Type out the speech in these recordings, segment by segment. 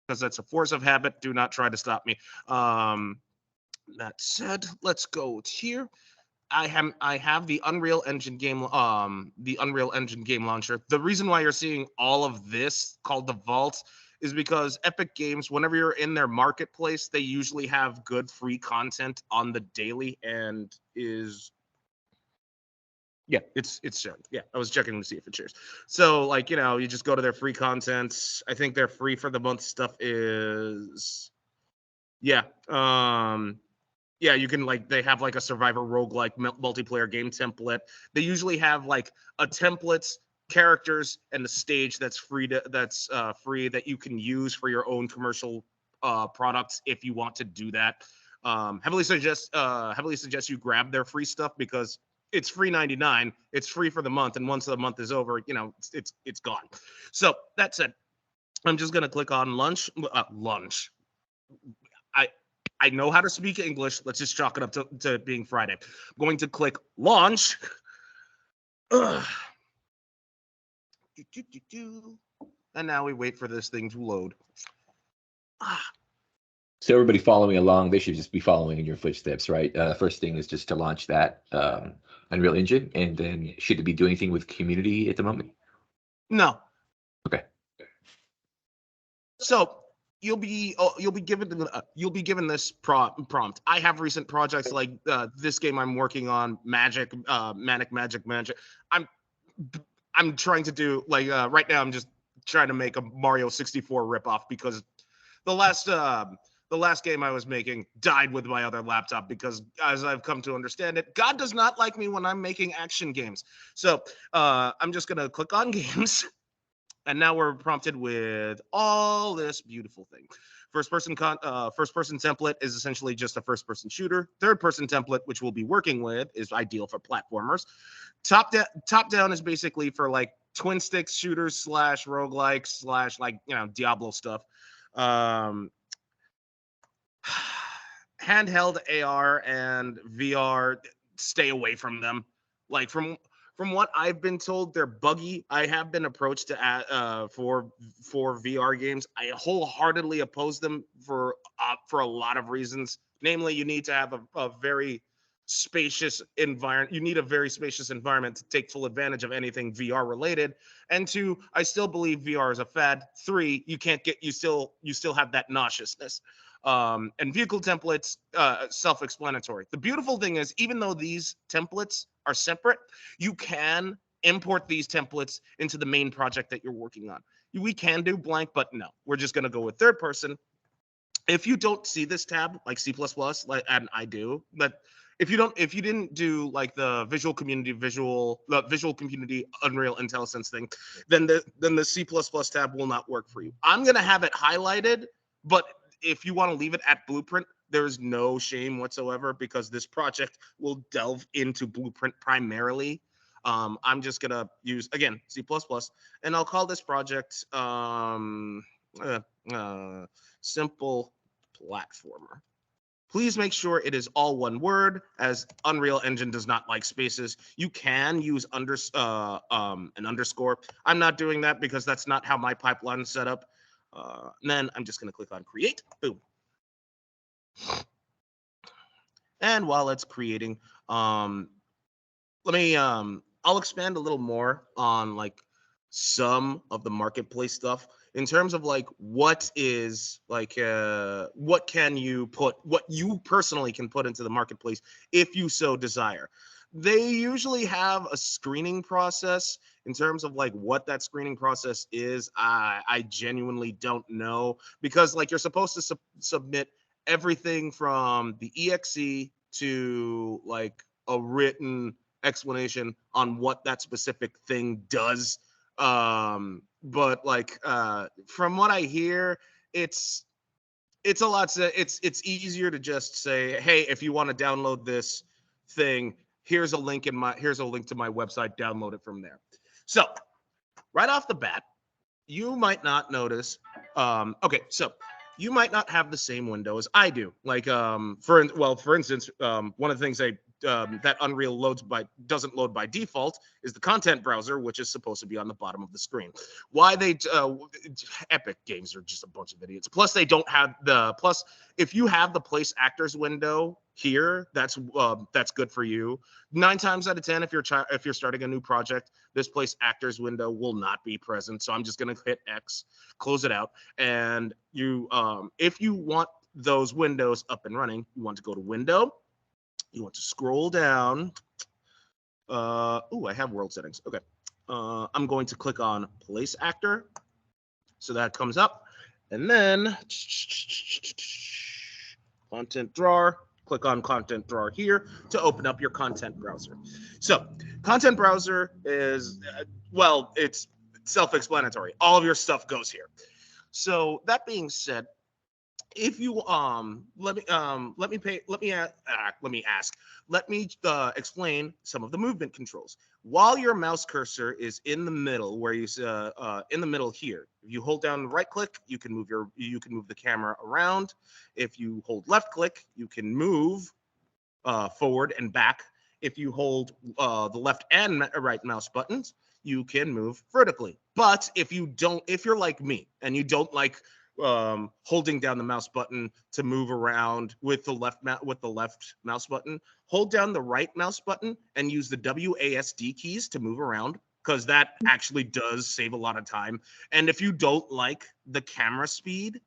because that's a force of habit. Do not try to stop me. That said, let's go here. I have the Unreal Engine game launcher. The reason why you're seeing all of this called the Vault is because Epic Games, whenever you're in their marketplace, they usually have good free content on the daily, and is yeah, it's sharing. Yeah, I was checking to see if it shares. So like, you just go to their free content. I think their free for the month stuff is yeah. Yeah, you can like they have like a survivor roguelike multiplayer game template. They usually have like a template, characters, and the stage that's free that you can use for your own commercial products if you want to do that. Heavily suggest you grab their free stuff because it's free 99. It's free for the month, and once the month is over, it's gone. So that said, I'm just gonna click on lunch. Lunch. I I know how to speak English. Let's just chalk it up to being Friday. I'm going to click launch. Ugh. And now we wait for this thing to load. So everybody following along, they should just be following in your footsteps, right? First thing is just to launch that Unreal Engine, and then should it be doing anything with community at the moment? No. Okay. So you'll be given this prompt. I have recent projects like this game I'm working on, Magic. I'm trying to do like right now. I'm just trying to make a Mario 64 ripoff because the last game I was making died with my other laptop because, as I've come to understand it, God does not like me when I'm making action games. So I'm just gonna click on games. And now we're prompted with all this beautiful thing. First person template is essentially just a first person shooter. Third person template, which we'll be working with, is ideal for platformers. Top down is basically for like twin stick shooters / roguelikes / like Diablo stuff. Handheld AR and VR, stay away from them. Like from what I've been told, they're buggy. I have been approached to add for VR games. I wholeheartedly oppose them for a lot of reasons. Namely, you need to have a very spacious environment. You need a very spacious environment to take full advantage of anything VR related. And two, I still believe VR is a fad. Three, you still have that nauseousness. And vehicle templates, self-explanatory. The beautiful thing is, even though these templates are separate, you can import these templates into the main project that you're working on. We can do blank, but no, we're just going to go with third person. If you don't see this tab, like C++, and I do, but if you didn't do like the visual community Unreal IntelliSense thing, then the C++ tab will not work for you. I'm going to have it highlighted, but if you want to leave it at Blueprint, there's no shame whatsoever because this project will delve into Blueprint primarily. I'm just going to use, again, C++, and I'll call this project Simple Platformer. Please make sure it is all one word, as Unreal Engine does not like spaces. You can use an underscore. I'm not doing that because that's not how my pipeline is set up. And then I'm just going to click on create. Boom. And while it's creating, I'll expand a little more on like some of the marketplace stuff in terms of like what you personally can put into the marketplace if you so desire. They usually have a screening process. In terms of like what that screening process is, I genuinely don't know, because like you're supposed to submit everything from the exe to like a written explanation on what that specific thing does. But like from what I hear, it's a lot. It's easier to just say, hey, if you want to download this thing, here's a link to my website. Download it from there. So right off the bat, you might not notice. So you might not have the same window as I do. Like for instance, one of the things that Unreal doesn't load by default is the content browser, which is supposed to be on the bottom of the screen. Why Epic Games are just a bunch of idiots. Plus, they don't have if you have the place actors window here, that's good for you. 9 times out of 10, if you're starting a new project, this place actors window will not be present. So I'm just gonna hit X, close it out, and if you want those windows up and running, you want to go to Window. You want to scroll down. I have world settings. Okay. I'm going to click on Place Actor. So that comes up. And then Content Drawer. Click on Content Drawer here to open up your content browser. So Content Browser is, it's self-explanatory. All of your stuff goes here. So that being said, if you let me explain some of the movement controls. While your mouse cursor is in the middle, where you in the middle here, if you hold down right click, you can move the camera around. If you hold left click, you can move forward and back. If you hold the left and right mouse buttons, you can move vertically. But if you're like me and you don't like holding down the mouse button to move around with the left mouse button, hold down the right mouse button and use the WASD keys to move around, because that actually does save a lot of time. And if you don't like the camera speed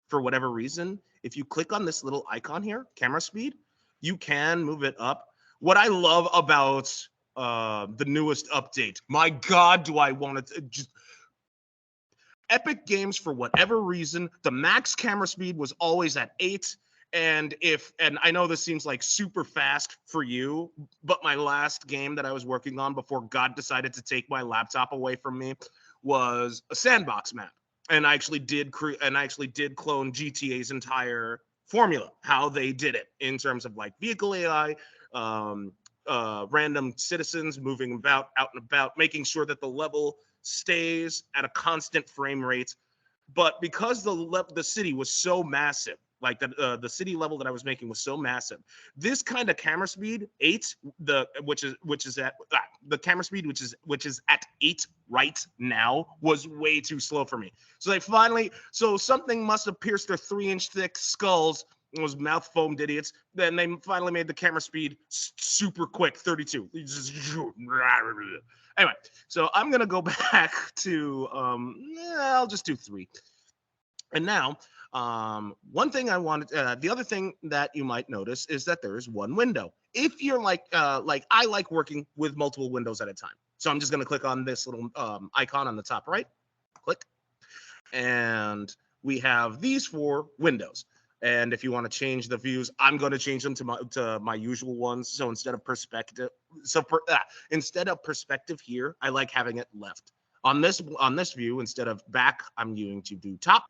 for whatever reason, if you click on this little icon here, camera speed, you can move it up. What I love about the newest update, my God, do I want to just Epic Games, for whatever reason, the max camera speed was always at 8. And I know this seems like super fast for you, but my last game that I was working on before God decided to take my laptop away from me was a sandbox map. And I actually did clone GTA's entire formula, how they did it in terms of like vehicle AI, random citizens moving about, out and about, making sure that the level stays at a constant frame rate. But because the city was so massive, like the city level that I was making was so massive, this kind of camera speed, 8, which is at the camera speed which is at 8 right now, was way too slow for me. So something must have pierced their 3-inch thick skulls. It was mouth foamed idiots. Then they finally made the camera speed super quick, 32. Anyway, so I'm gonna go back to I'll just do 3. And now, one thing I wanted, the other thing that you might notice is that there is one window. If you're like I like working with multiple windows at a time, so I'm just gonna click on this little icon on the top right, click, and we have these 4 windows. And if you want to change the views, I'm going to change them to my usual ones. So instead of perspective, here, I like having it left. On this view, instead of back, I'm going to do top.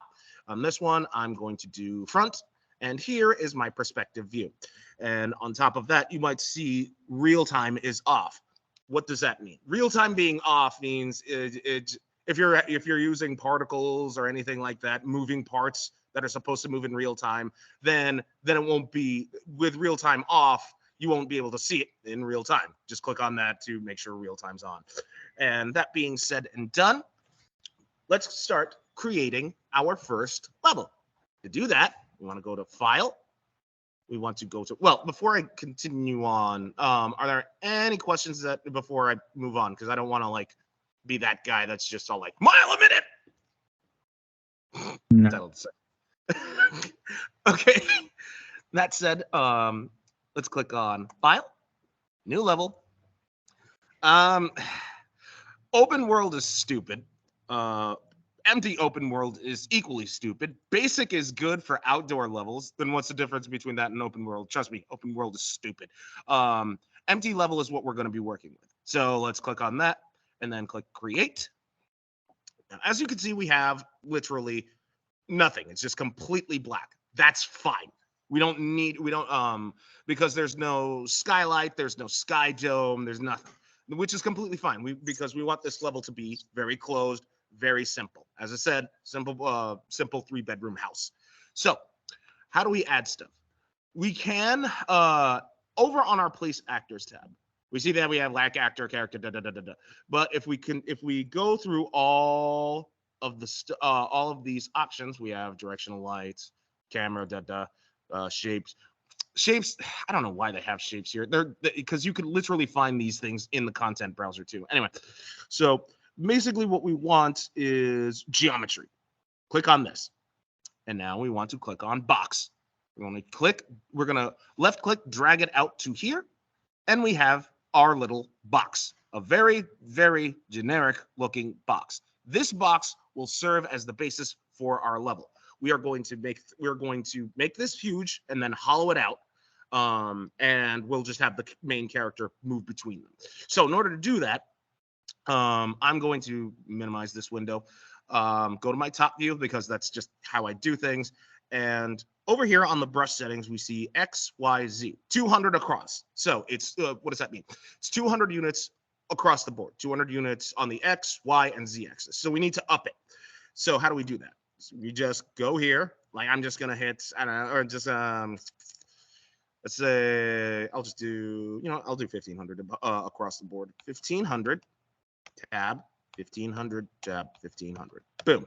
On this one, I'm going to do front. And here is my perspective view. And on top of that, you might see real time is off. What does that mean? Real time being off means if you're using particles or anything like that, moving parts that are supposed to move in real time, then it won't be, with real time off, you won't be able to see it in real time. Just click on that to make sure real time's on. And that being said and done, let's start creating our first level. To do that, we want to go to File. We want to go to, before I continue on, are there any questions before I move on? Because I don't want to be that guy that's just all like, mile a minute. No. Okay. That said, let's click on File, New Level. Open world is stupid. Empty open world is equally stupid. Basic is good for outdoor levels. Then what's the difference between that and open world? Trust me, open world is stupid. Empty level is what we're going to be working with. So let's click on that and then click Create. Now, as you can see, we have literally nothing. It's just completely black. That's fine. Because there's no skylight, there's no sky dome, there's nothing, which is completely fine. Because we want this level to be very closed, very simple. As I said, simple 3-bedroom house. So how do we add stuff? We can over on our place actors tab, we see that we have lack actor, character, da da da da da. But if we go through all of all of these options, we have directional lights, camera, da da, shapes. Shapes, I don't know why they have shapes here. They're because you could literally find these things in the content browser too. Anyway, so basically what we want is geometry. Click on this. And now we want to click on box. We're going to left click, drag it out to here, and we have our little box, a very, very generic looking box. This box will serve as the basis for our level. We're going to make this huge and then hollow it out. And we'll just have the main character move between them. So in order to do that, I'm going to minimize this window, go to my top view because that's just how I do things. And over here on the brush settings, we see X, Y, Z, 200 across. So it's, what does that mean? It's 200 units across the board, 200 units on the X, Y, and Z axis. So we need to up it. So how do we do that? So we just go here. Like I'm just going to hit, I don't know, or just, let's say I'll just do, I'll do 1500 across the board. 1500 tab, 1500 tab, 1500. Boom.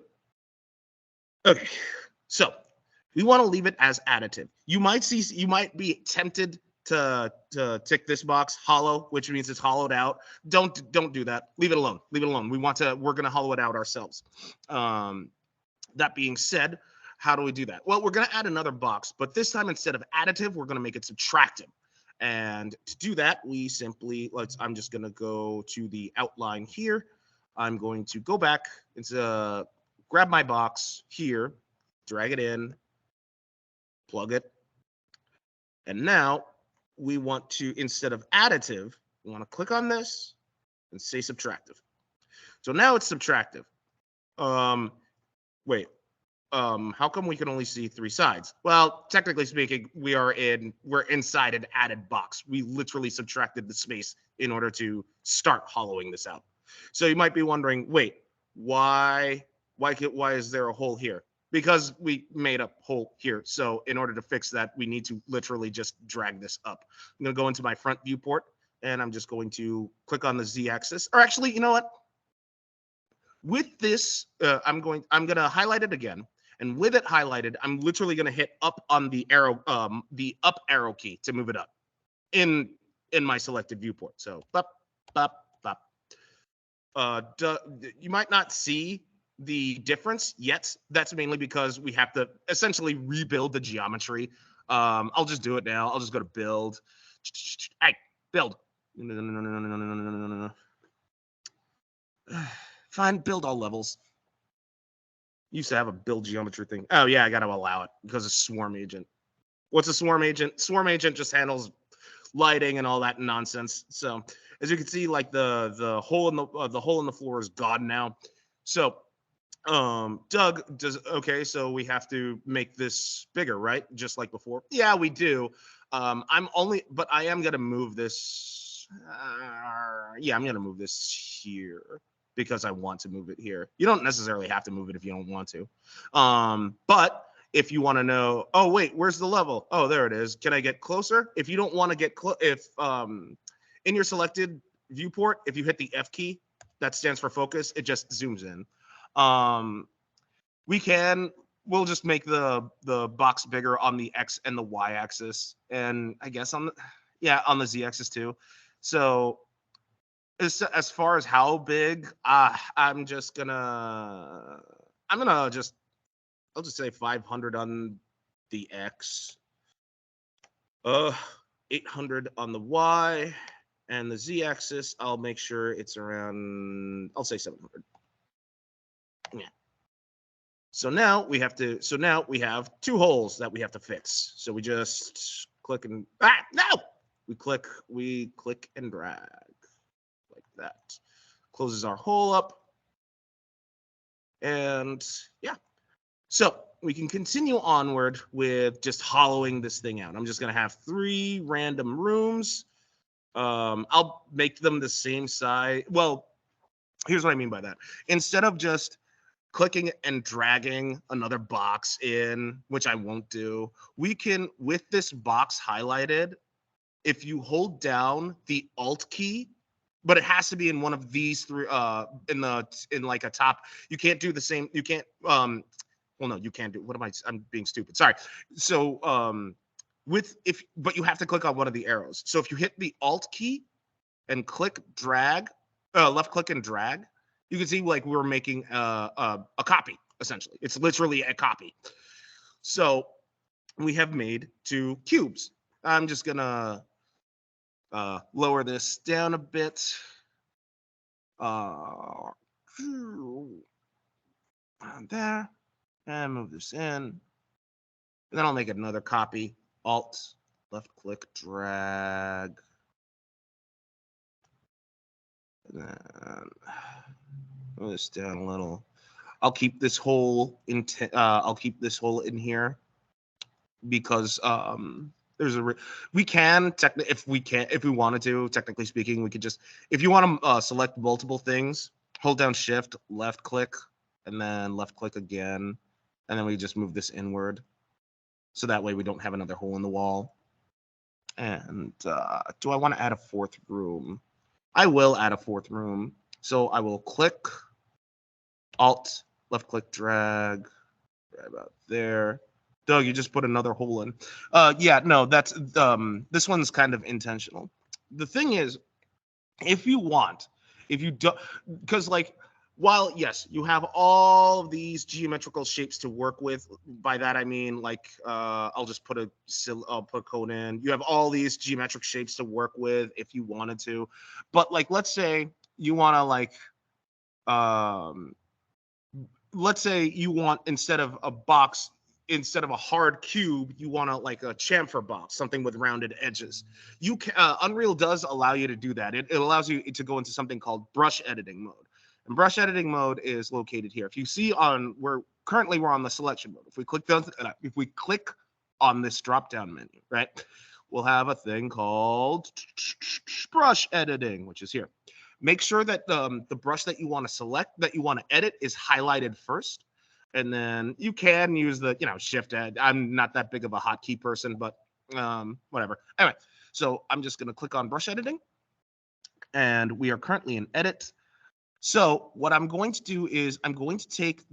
Okay. So we want to leave it as additive. You might be tempted to tick this box hollow, which means it's hollowed out. Don't do that. Leave it alone. Leave it alone. We're going to hollow it out ourselves. That being said, how do we do that? Well, we're going to add another box, but this time instead of additive, we're going to make it subtractive. And to do that, we simply, I'm just going to go to the outline here. I'm going to go back into grab my box here, drag it in, plug it. And now we want to, instead of additive, we want to click on this and say subtractive. So now it's subtractive. Wait. How come we can only see 3 sides? Well, technically speaking, we're inside an added box. We literally subtracted the space in order to start hollowing this out. So you might be wondering, wait, why is there a hole here? Because we made a hole here. So in order to fix that, we need to literally just drag this up. I'm going to go into my front viewport, and I'm just going to click on the Z-axis. Or actually, you know what? With this, I'm going to highlight it again. And with it highlighted, I'm literally going to hit up on the up arrow key to move it up in my selected viewport. So, up. You might not see the difference yet. That's mainly because we have to essentially rebuild the geometry. I'll just do it now. I'll just go to build. Hey, build. No. Fine, build all levels. Used to have a build geometry thing. Oh yeah, I got to allow it because it's swarm agent. What's a swarm agent? Swarm agent just handles lighting and all that nonsense. So as you can see, like the hole in the floor is gone now. So Doug does so we have to make this bigger, right? Just like before. Yeah, we do. But I am gonna move this. I'm gonna move this here because I want to move it here. You don't necessarily have to move it if you don't want to. But if you want to know, oh wait, where's the level? Oh, there it is. Can I get closer? If you don't want to get close, in your selected viewport, if you hit the F key, that stands for focus, it just zooms in. We'll just make the box bigger on the X and the Y axis, and I guess on the Z axis too. So as far as how big, I'll just say 500 on the X, 800 on the Y, and the Z axis, I'll make sure it's around, I'll say 700. Yeah. So now we have 2 holes that we have to fix. So we just click and we click and drag like that. Closes our hole up. And yeah. So we can continue onward with just hollowing this thing out. I'm just going to have 3 random rooms. I'll make them the same size. Well, here's what I mean by that. Instead of just clicking and dragging another box in, which I won't do, we can, with this box highlighted, if you hold down the Alt key, but it has to be in one of these three, in like a top. You can't do the same. You can't. Well, no, you can't do. What am I? I'm being stupid. Sorry. So but you have to click on one of the arrows. So if you hit the Alt key and click drag, left click and drag, you can see like we're making a copy. Essentially, it's literally a copy. So we have made 2 cubes. I'm just gonna lower this down a bit. There, and move this in. And then I'll make another copy. Alt, left click, drag. And then move this down a little. I'll keep this hole in. I'll keep this hole in here because there's we can if we wanted to, technically speaking, we could just, if you want to select multiple things, hold down shift, left click, and then left click again, and then we just move this inward, so that way we don't have another hole in the wall. And do I want to add a 4th room? I will add a 4th room. So I will click Alt, left click, drag right about there. Doug, you just put another hole in. Yeah, no, that's this one's kind of intentional. The thing is, if you don't, because like, while yes, you have all of these geometrical shapes to work with. By that I mean, like, I'll put a code in. You have all these geometric shapes to work with if you wanted to, but like, let's say you want to like, let's say you want, instead of a hard cube, you want like a chamfer box, something with rounded edges. You can, Unreal does allow you to do that. It allows you to go into something called brush editing mode. And brush editing mode is located here. If you see we're on the selection mode. If we click on this drop down menu, right, we'll have a thing called brush editing, which is here. Make sure that the brush that you want to select, that you want to edit, is highlighted first. And then you can use the, shift ed. I'm not that big of a hotkey person, but whatever. Anyway, so I'm just going to click on brush editing. And we are currently in edit. So what I'm going to do is I'm going to take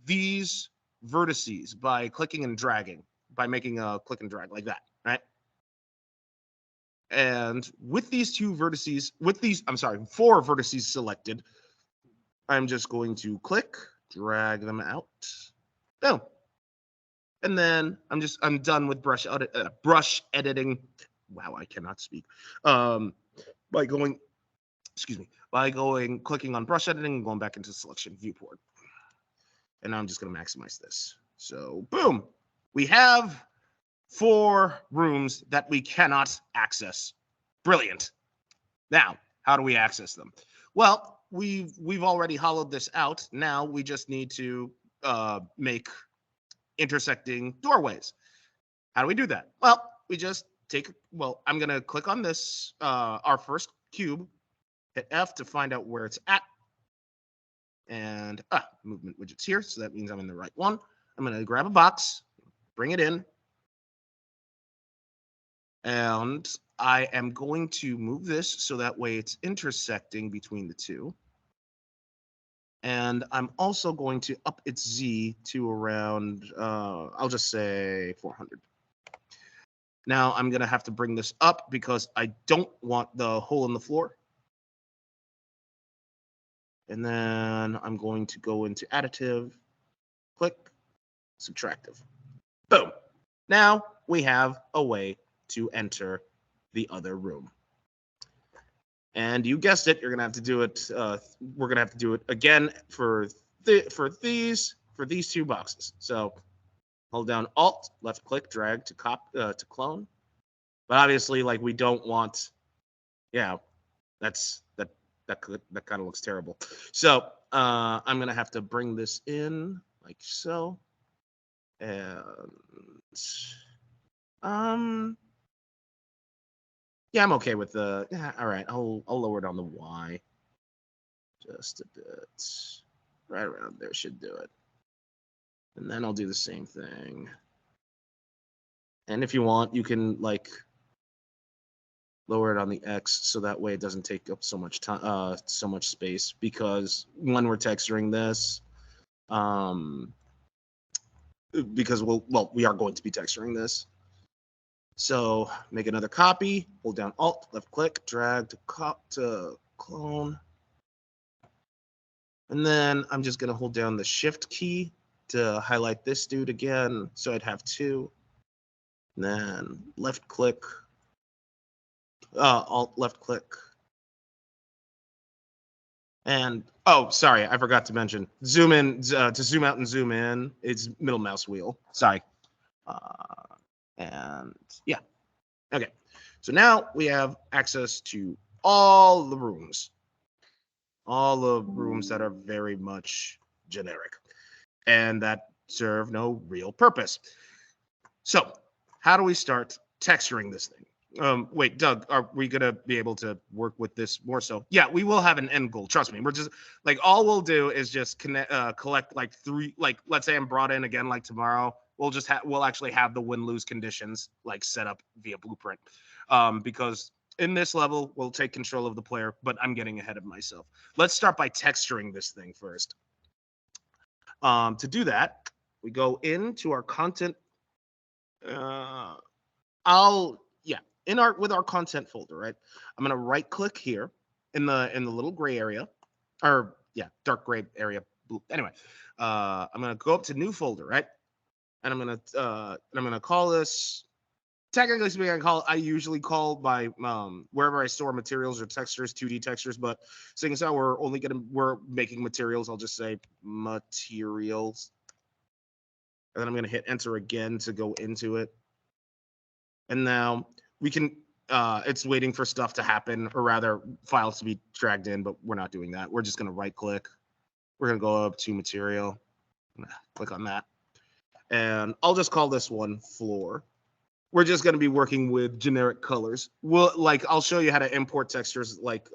these vertices by clicking and dragging, by making a click and drag like that, right? And with these 4 vertices selected, I'm just going to click, drag them out. Boom. And then I'm done with brush editing. Wow, I cannot speak. By clicking on brush editing and going back into selection viewport. And now I'm just going to maximize this. So boom, we have 4 rooms that we cannot access. Brilliant. Now, how do we access them? Well, we've already hollowed this out. Now we just need to make intersecting doorways. How do we do that? Well, I'm going to click on this, our first cube, hit F to find out where it's at. And movement widget's here, so that means I'm in the right one. I'm going to grab a box, bring it in, and I am going to move this so that way it's intersecting between the two. And I'm also going to up its Z to around, I'll just say 400. Now I'm going to have to bring this up because I don't want the hole in the floor. And then I'm going to go into additive, click, subtractive. Boom. Now we have a way to enter the other room. And you guessed it, you're gonna have to do it. We're gonna have to do it again for these 2 boxes. So hold down Alt, left click, drag to clone. But obviously, like, we don't want. Yeah, that kind of looks terrible. So I'm gonna have to bring this in like so, and yeah, I'm okay with the. Yeah, all right, I'll lower it on the Y just a bit. Right around there should do it. And then I'll do the same thing. And if you want, you can like lower it on the X so that way it doesn't take up so much time, so much space, because when we're texturing this, because we are going to be texturing this. So make another copy, hold down Alt, left click, drag to clone. And then I'm just going to hold down the Shift key to highlight this dude again. So I'd have two. And then left click, Alt, left click. And, oh, sorry, I forgot to mention, zoom in, to zoom out and zoom in, it's middle mouse wheel. Sorry. And yeah. Okay. So now we have access to all the rooms. All the rooms that are very much generic and that serve no real purpose. So how do we start texturing this thing? Wait, Doug, are we gonna be able to work with this more so? Yeah, we will have an end goal. Trust me. We're just like, all we'll do is just collect like three, like, let's say I'm brought in again like tomorrow. We'll actually have the win-lose conditions like set up via blueprint. Because in this level, we'll take control of the player, but I'm getting ahead of myself. Let's start by texturing this thing first. To do that, we go into our content. With our content folder, right? I'm gonna right click here in the little gray area, or dark gray area. Anyway, I'm gonna go up to new folder, right? And I'm gonna call this. Technically speaking, I usually call by wherever I store materials or textures, 2D textures. But seeing as how we're making materials, I'll just say materials, and then I'm gonna hit enter again to go into it. And now we can, it's waiting for stuff to happen, or rather files to be dragged in, but we're not doing that. We're just gonna right click. We're gonna go up to material, click on that. And I'll just call this one floor. We're just gonna be working with generic colors. I'll show you how to import textures, like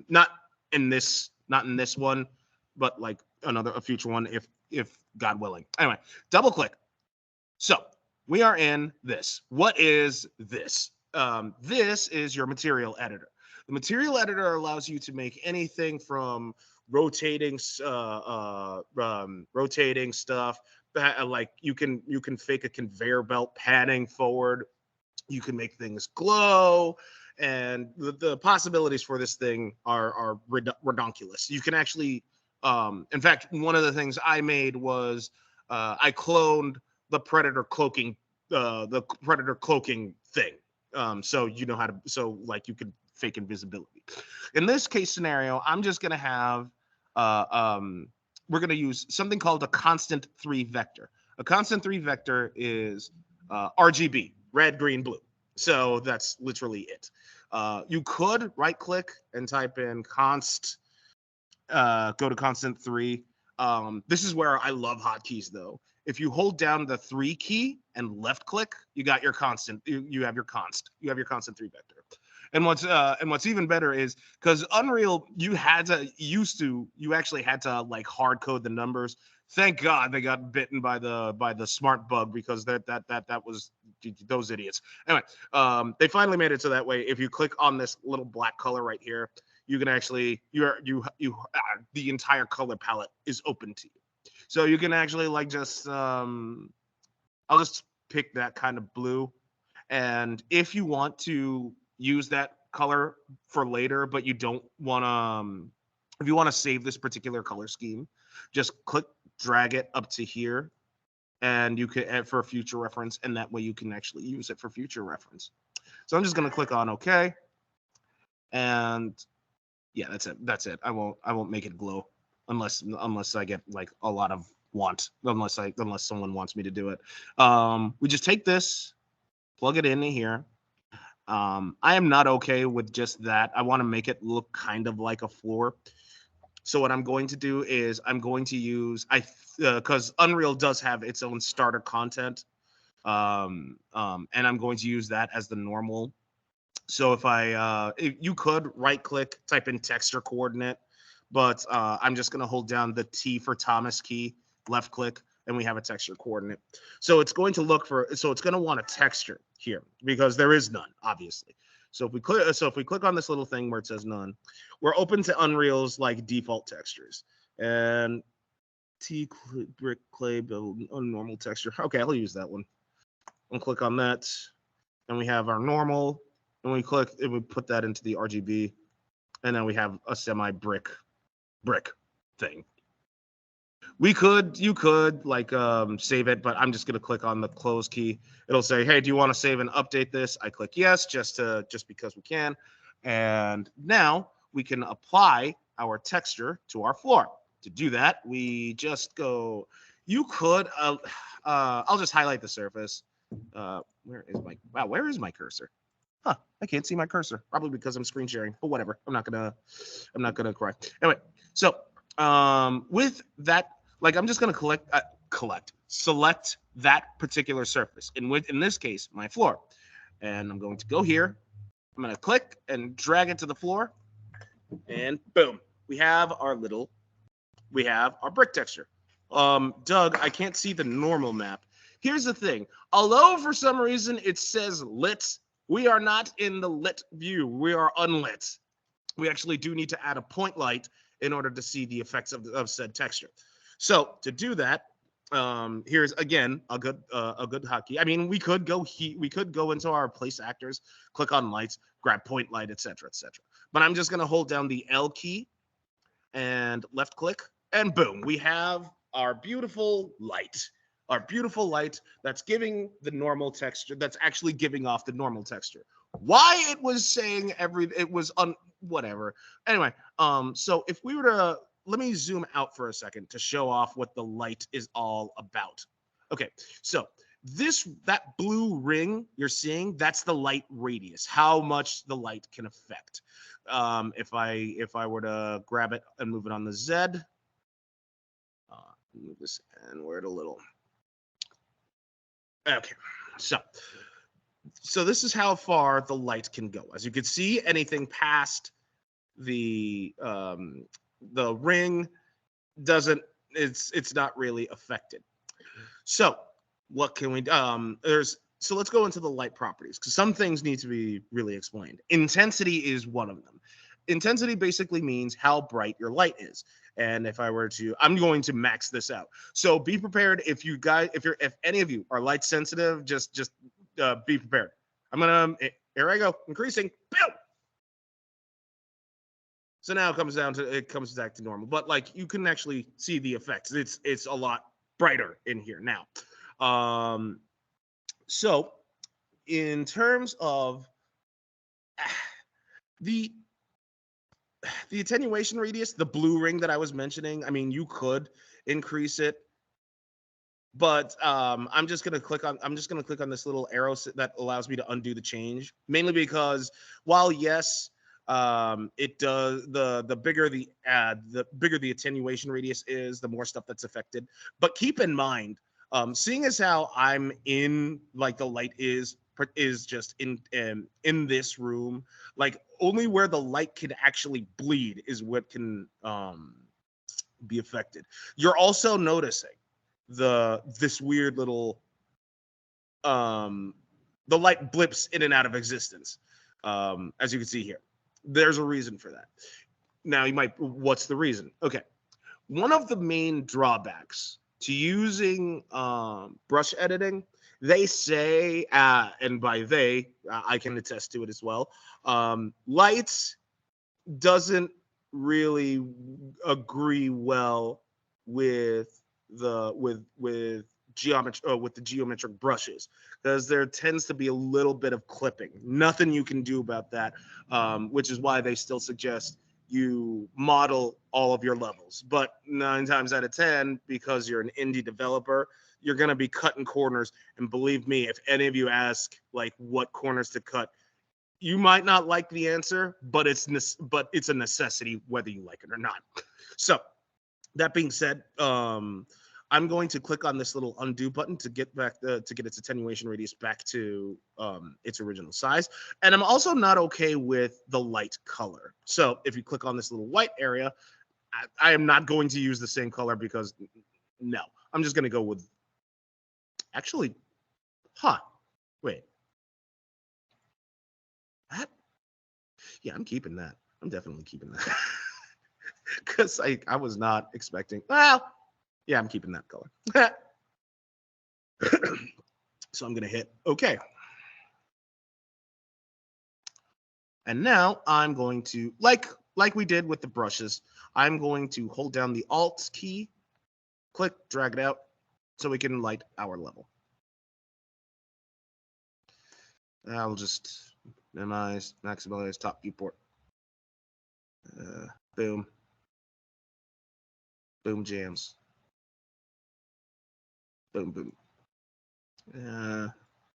not in this one, but like a future one if God willing. Anyway, double click. So we are in this. What is this? This is your material editor. The material editor allows you to make anything from rotating stuff. Like you can fake a conveyor belt panning forward. You can make things glow, and the possibilities for this thing are redonkulous. You can actually, in fact, one of the things I made was I cloned the predator cloaking thing. So you know how to, so like you can fake invisibility. In this case scenario, I'm just gonna have we're gonna use something called a constant 3 vector. A constant 3 vector is RGB, red, green, blue. So that's literally it. You could right click and type in const, go to constant 3. This is where I love hotkeys though. If you hold down the 3 key and left click, you got your constant. You have your constant 3 vector. And what's even better is, because Unreal, you actually had to like hard code the numbers. Thank God they got bitten by the smart bug, because that was those idiots. Anyway, they finally made it so that way if you click on this little black color right here, you can actually the entire color palette is open to you. So you can actually like just I'll just pick that kind of blue. And if you want to use that color for later, but you don't want to, if you want to save this particular color scheme, just click, drag it up to here, and you can add for future reference, and that way you can actually use it for future reference. So I'm just going to click on OK. And yeah, that's it. I won't make it glow unless I get like a lot of unless someone wants me to do it. We just take this, plug it into here. I am not okay with just that. I want to make it look kind of like a floor. So what I'm going to do is I'm going to use, because Unreal does have its own starter content, and I'm going to use that as the normal. So if you could right click, type in texture coordinate, but I'm just going to hold down the T for Thomas key, left click, and we have a texture coordinate. So it's going to want a texture here because there is none, obviously. So if we click on this little thing where it says none, we're open to Unreal's like default textures. And brick clay build normal texture. Okay, I'll use that one. I'll click on that, and we have our normal, and we click and we put that into the RGB, and then we have a semi brick thing. You could like save it, but I'm just gonna click on the close key. It'll say, hey, do you want to save and update this? I click yes, just because we can. And now we can apply our texture to our floor. To do that, we just go, I'll just highlight the surface. Where is my cursor? Huh, I can't see my cursor. Probably because I'm screen sharing, but whatever. I'm not gonna cry. Anyway, so with that, like I'm just gonna select that particular surface. In this case, my floor. And I'm going to go here. I'm gonna click and drag it to the floor. And boom, we have our brick texture. Doug, I can't see the normal map. Here's the thing. Although for some reason it says lit, we are not in the lit view. We are unlit. We actually do need to add a point light in order to see the effects of said texture. So to do that, here's again a good hotkey. I mean, we could go into our place actors, click on lights, grab point light, etc., etc. But I'm just gonna hold down the L key and left click, and boom, we have our beautiful light. Our beautiful light that's giving the normal texture, that's actually giving off the normal texture. Why it was saying whatever. Anyway, so if we were to, let me zoom out for a second to show off what the light is all about. Okay, so that blue ring you're seeing, that's the light radius, how much the light can affect. If I were to grab it and move it on the Z, move this inward a little. Okay, so this is how far the light can go. As you can see, anything past the ring it's not really affected. So what can we so let's go into the light properties, because some things need to be really explained. Intensity is one of them. Intensity basically means how bright your light is. And if I'm going to max this out. So be prepared if any of you are light sensitive, just be prepared. Here I go, increasing. Boom. So now it comes back to normal. But like you can actually see the effects. It's a lot brighter in here now. So in terms of the attenuation radius, the blue ring that I was mentioning, I mean, you could increase it, but I'm just gonna click on this little arrow that allows me to undo the change, mainly because while yes, it does the bigger the attenuation radius is, the more stuff that's affected. But keep in mind, seeing as how I'm in like the light is just in this room, like only where the light can actually bleed is what can be affected. You're also noticing this weird little the light blips in and out of existence, as you can see here. There's a reason for that. Now what's the reason? Okay, one of the main drawbacks to using brush editing, they say, and by they, I can attest to it as well, lights doesn't really agree well with the geometric brushes, because there tends to be a little bit of clipping. Nothing you can do about that, which is why they still suggest you model all of your levels. But 9 times out of 10, because you're an indie developer, you're going to be cutting corners. And believe me, if any of you ask like what corners to cut, you might not like the answer, but it's a necessity whether you like it or not. So that being said, I'm going to click on this little undo button to get its attenuation radius back to its original size. And I'm also not okay with the light color. So if you click on this little white area, I am not going to use the same color, because no, I'm just going to go with, actually, wait, that Yeah, I'm keeping that. I'm definitely keeping that. Because I was not expecting. Well, yeah, I'm keeping that color. So I'm going to hit OK. And now I'm going to, like we did with the brushes, I'm going to hold down the Alt key, click, drag it out, so we can light our level. I'll just minimize, maximize top viewport. Boom. Boom jams. Boom, boom.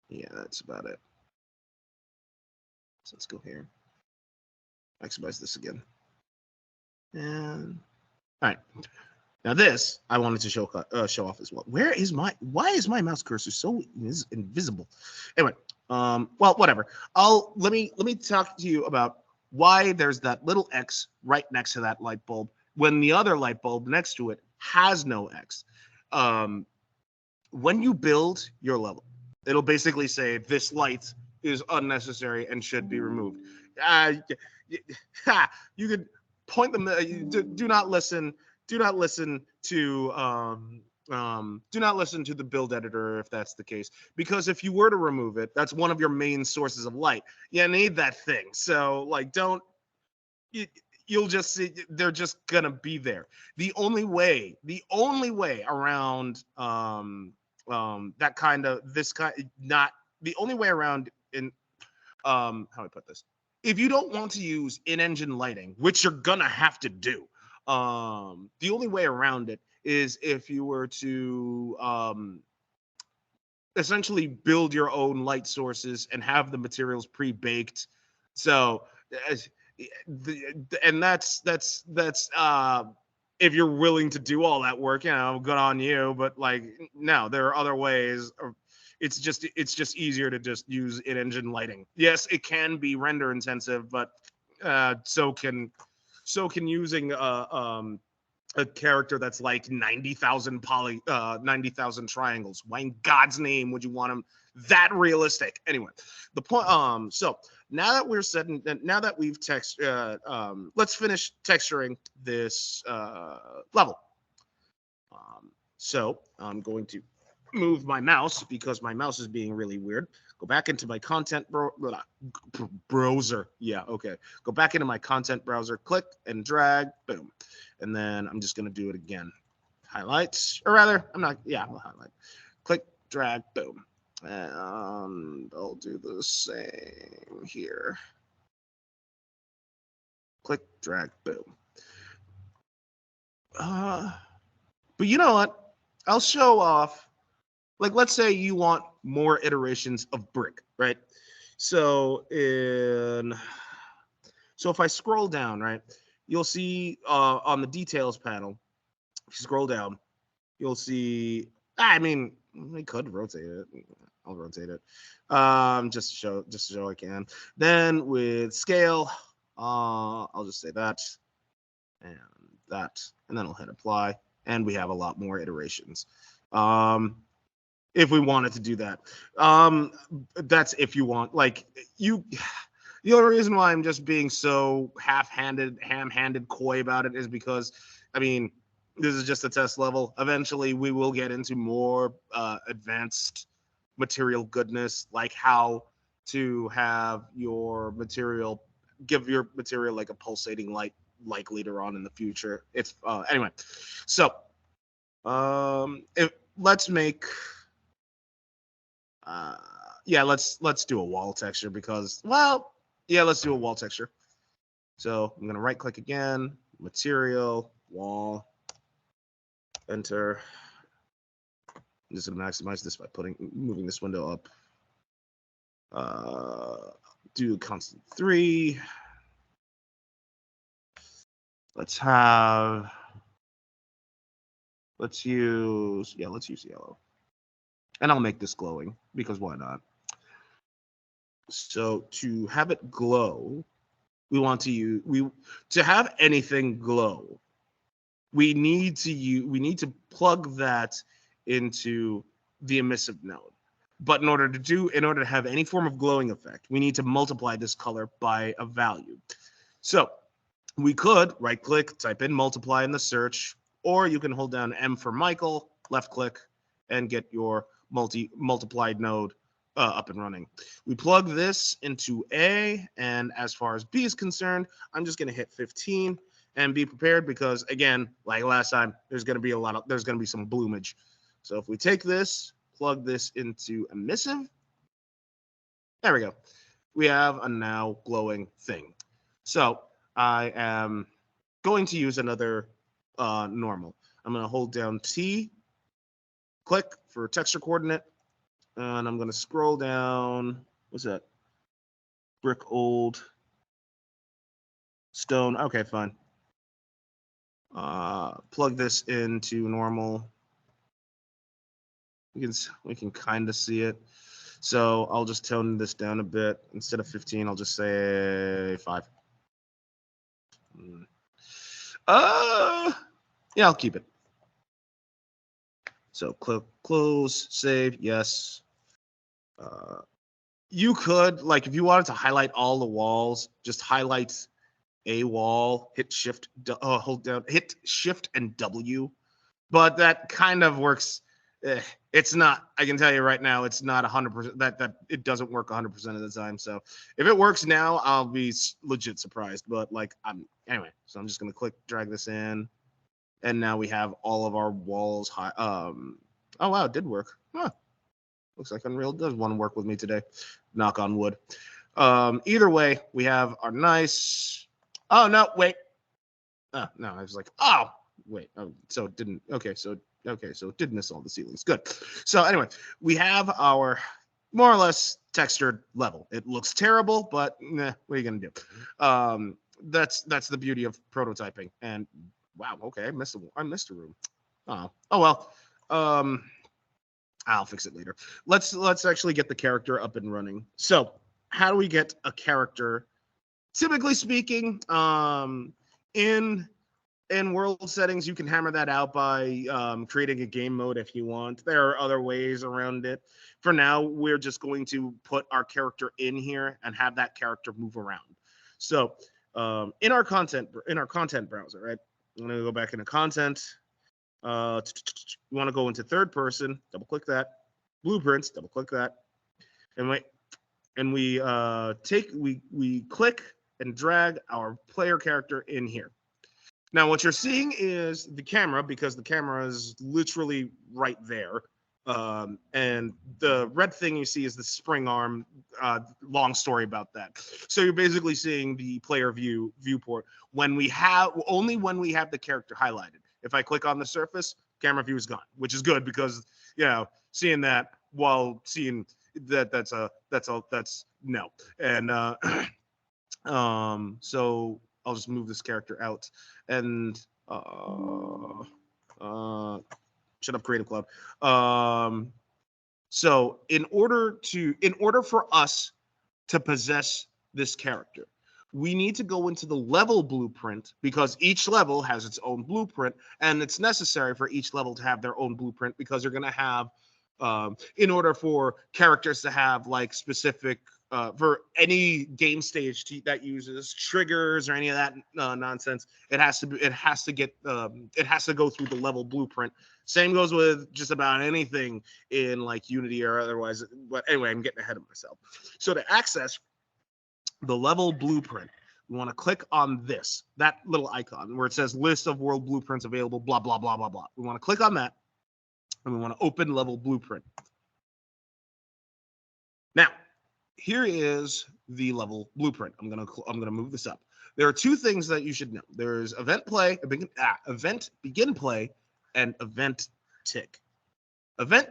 Yeah, that's about it. So let's go here. Maximize this again. And all right. Now this I wanted to show off as well. Why is my mouse cursor so invisible? Anyway, well, whatever. Let me talk to you about why there's that little X right next to that light bulb when the other light bulb next to it has no X. When you build your level, it'll basically say this light is unnecessary and should be removed. You could point them. Do not listen. Do not listen to do not listen to the build editor if that's the case, because if you were to remove it, that's one of your main sources of light. You need that thing. So like, don't. You'll just see they're just gonna be there. The only way around that kind of this kind, not the only way around in how do I put this? If you don't want to use in-engine lighting, which you're gonna have to do, the only way around it is if you were to essentially build your own light sources and have the materials pre-baked. So, and that's if you're willing to do all that work, good on you. But like, no, there are other ways. It's just easier to just use in-engine lighting. Yes, it can be render intensive, but so can using a character that's like 90,000 triangles. Why in God's name would you want them that realistic? Anyway, the point. So now that we're setting, now that we've let's finish texturing this level. So I'm going to move my mouse because my mouse is being really weird. Go back into my content browser. Yeah, okay. Go back into my content browser, click and drag, boom. And then I'm just going to do it again. Highlights, or rather, I'm not, yeah, I'll highlight. Click, drag, boom. And I'll do the same here. Click, drag, boom. But you know what? I'll show off. Like, let's say you want more iterations of brick, right? So if I scroll down, right, you'll see on the details panel, if you scroll down, you'll see, I mean, we could rotate it. I'll rotate it. Just to show I can. Then with scale, I'll just say that and that, and then I'll hit apply. And we have a lot more iterations. If we wanted to do that. That's if you want, like, the only reason why I'm just being so ham-handed, coy about it is because, I mean, this is just a test level. Eventually, we will get into more advanced material goodness, like how to have your material, give your material like a pulsating light, like later on in the future. It's anyway. So, let's make. Yeah, let's do a wall texture because, well, yeah, let's do a wall texture. So I'm gonna right click again, material, wall, enter. I'm just gonna maximize this by moving this window up. Do constant 3. Let's use yellow. And I'll make this glowing because why not? So to have it glow, we want to have anything glow. We need to plug that into the emissive node. But in order to have any form of glowing effect, we need to multiply this color by a value. So we could right click, type in multiply in the search, or you can hold down M for Michael, left click, and get your multiplied node up and running. We plug this into A, and as far as B is concerned, I'm just going to hit 15 and be prepared because, again, like last time, there's going to be some bloomage. So if we take this, plug this into emissive, there we go. We have a now glowing thing. So I am going to use another normal. I'm going to hold down T, click for texture coordinate, and I'm going to scroll down. What's that? Brick, old, stone. Okay, fine. Plug this into normal. We can kind of see it. So I'll just tone this down a bit. Instead of 15, I'll just say 5. Yeah, I'll keep it. So close, save, yes. You could, like, if you wanted to highlight all the walls, just highlight a wall, hit shift, hold down, hit shift and W. But that kind of works. It's not, I can tell you right now, it's not 100%, that it doesn't work 100% of the time. So if it works now, I'll be legit surprised. But like, anyway, so I'm just going to click, drag this in. And now we have all of our walls high. Oh, wow, it did work. Huh. Looks like Unreal does want to work with me today. Knock on wood. Either way, we have our nice. Oh, no, wait. No, I was like, oh, wait. Oh, so it didn't. Okay, so it did miss all the ceilings. Good. So anyway, we have our more or less textured level. It looks terrible, but what are you gonna do? That's the beauty of prototyping. And wow, okay, I missed a room. Oh well. I'll fix it later. Let's actually get the character up and running. So how do we get a character? Typically speaking, in world settings, you can hammer that out by creating a game mode if you want. There are other ways around it. For now, we're just going to put our character in here and have that character move around. So in our content browser, right? I'm going to go back into content. You want to go into third person, double click that. Blueprints, double click that. And we click and drag our player character in here. Now, what you're seeing is the camera, because the camera is literally right there. And the red thing you see is the spring arm. Long story about that. So you're basically seeing the player viewport when we have the character highlighted. If I click on the surface, camera view is gone, which is good because seeing that while seeing that's no. And so I'll just move this character out and shut up, Creative Cloud. So in order for us to possess this character, we need to go into the level blueprint because each level has its own blueprint, and it's necessary for each level to have their own blueprint because they're going to have, in order for characters to have like specific, for any game stage that uses triggers or any of that nonsense, it has to go through the level blueprint. Same goes with just about anything in like Unity or otherwise. But anyway, I'm getting ahead of myself. So to access the level blueprint, we want to click on that little icon where it says list of world blueprints available, blah, blah, blah, blah, blah. We want to click on that and we want to open level blueprint. Now, here is the level blueprint. I'm gonna move this up. There are two things that you should know. There's event begin play, and event tick.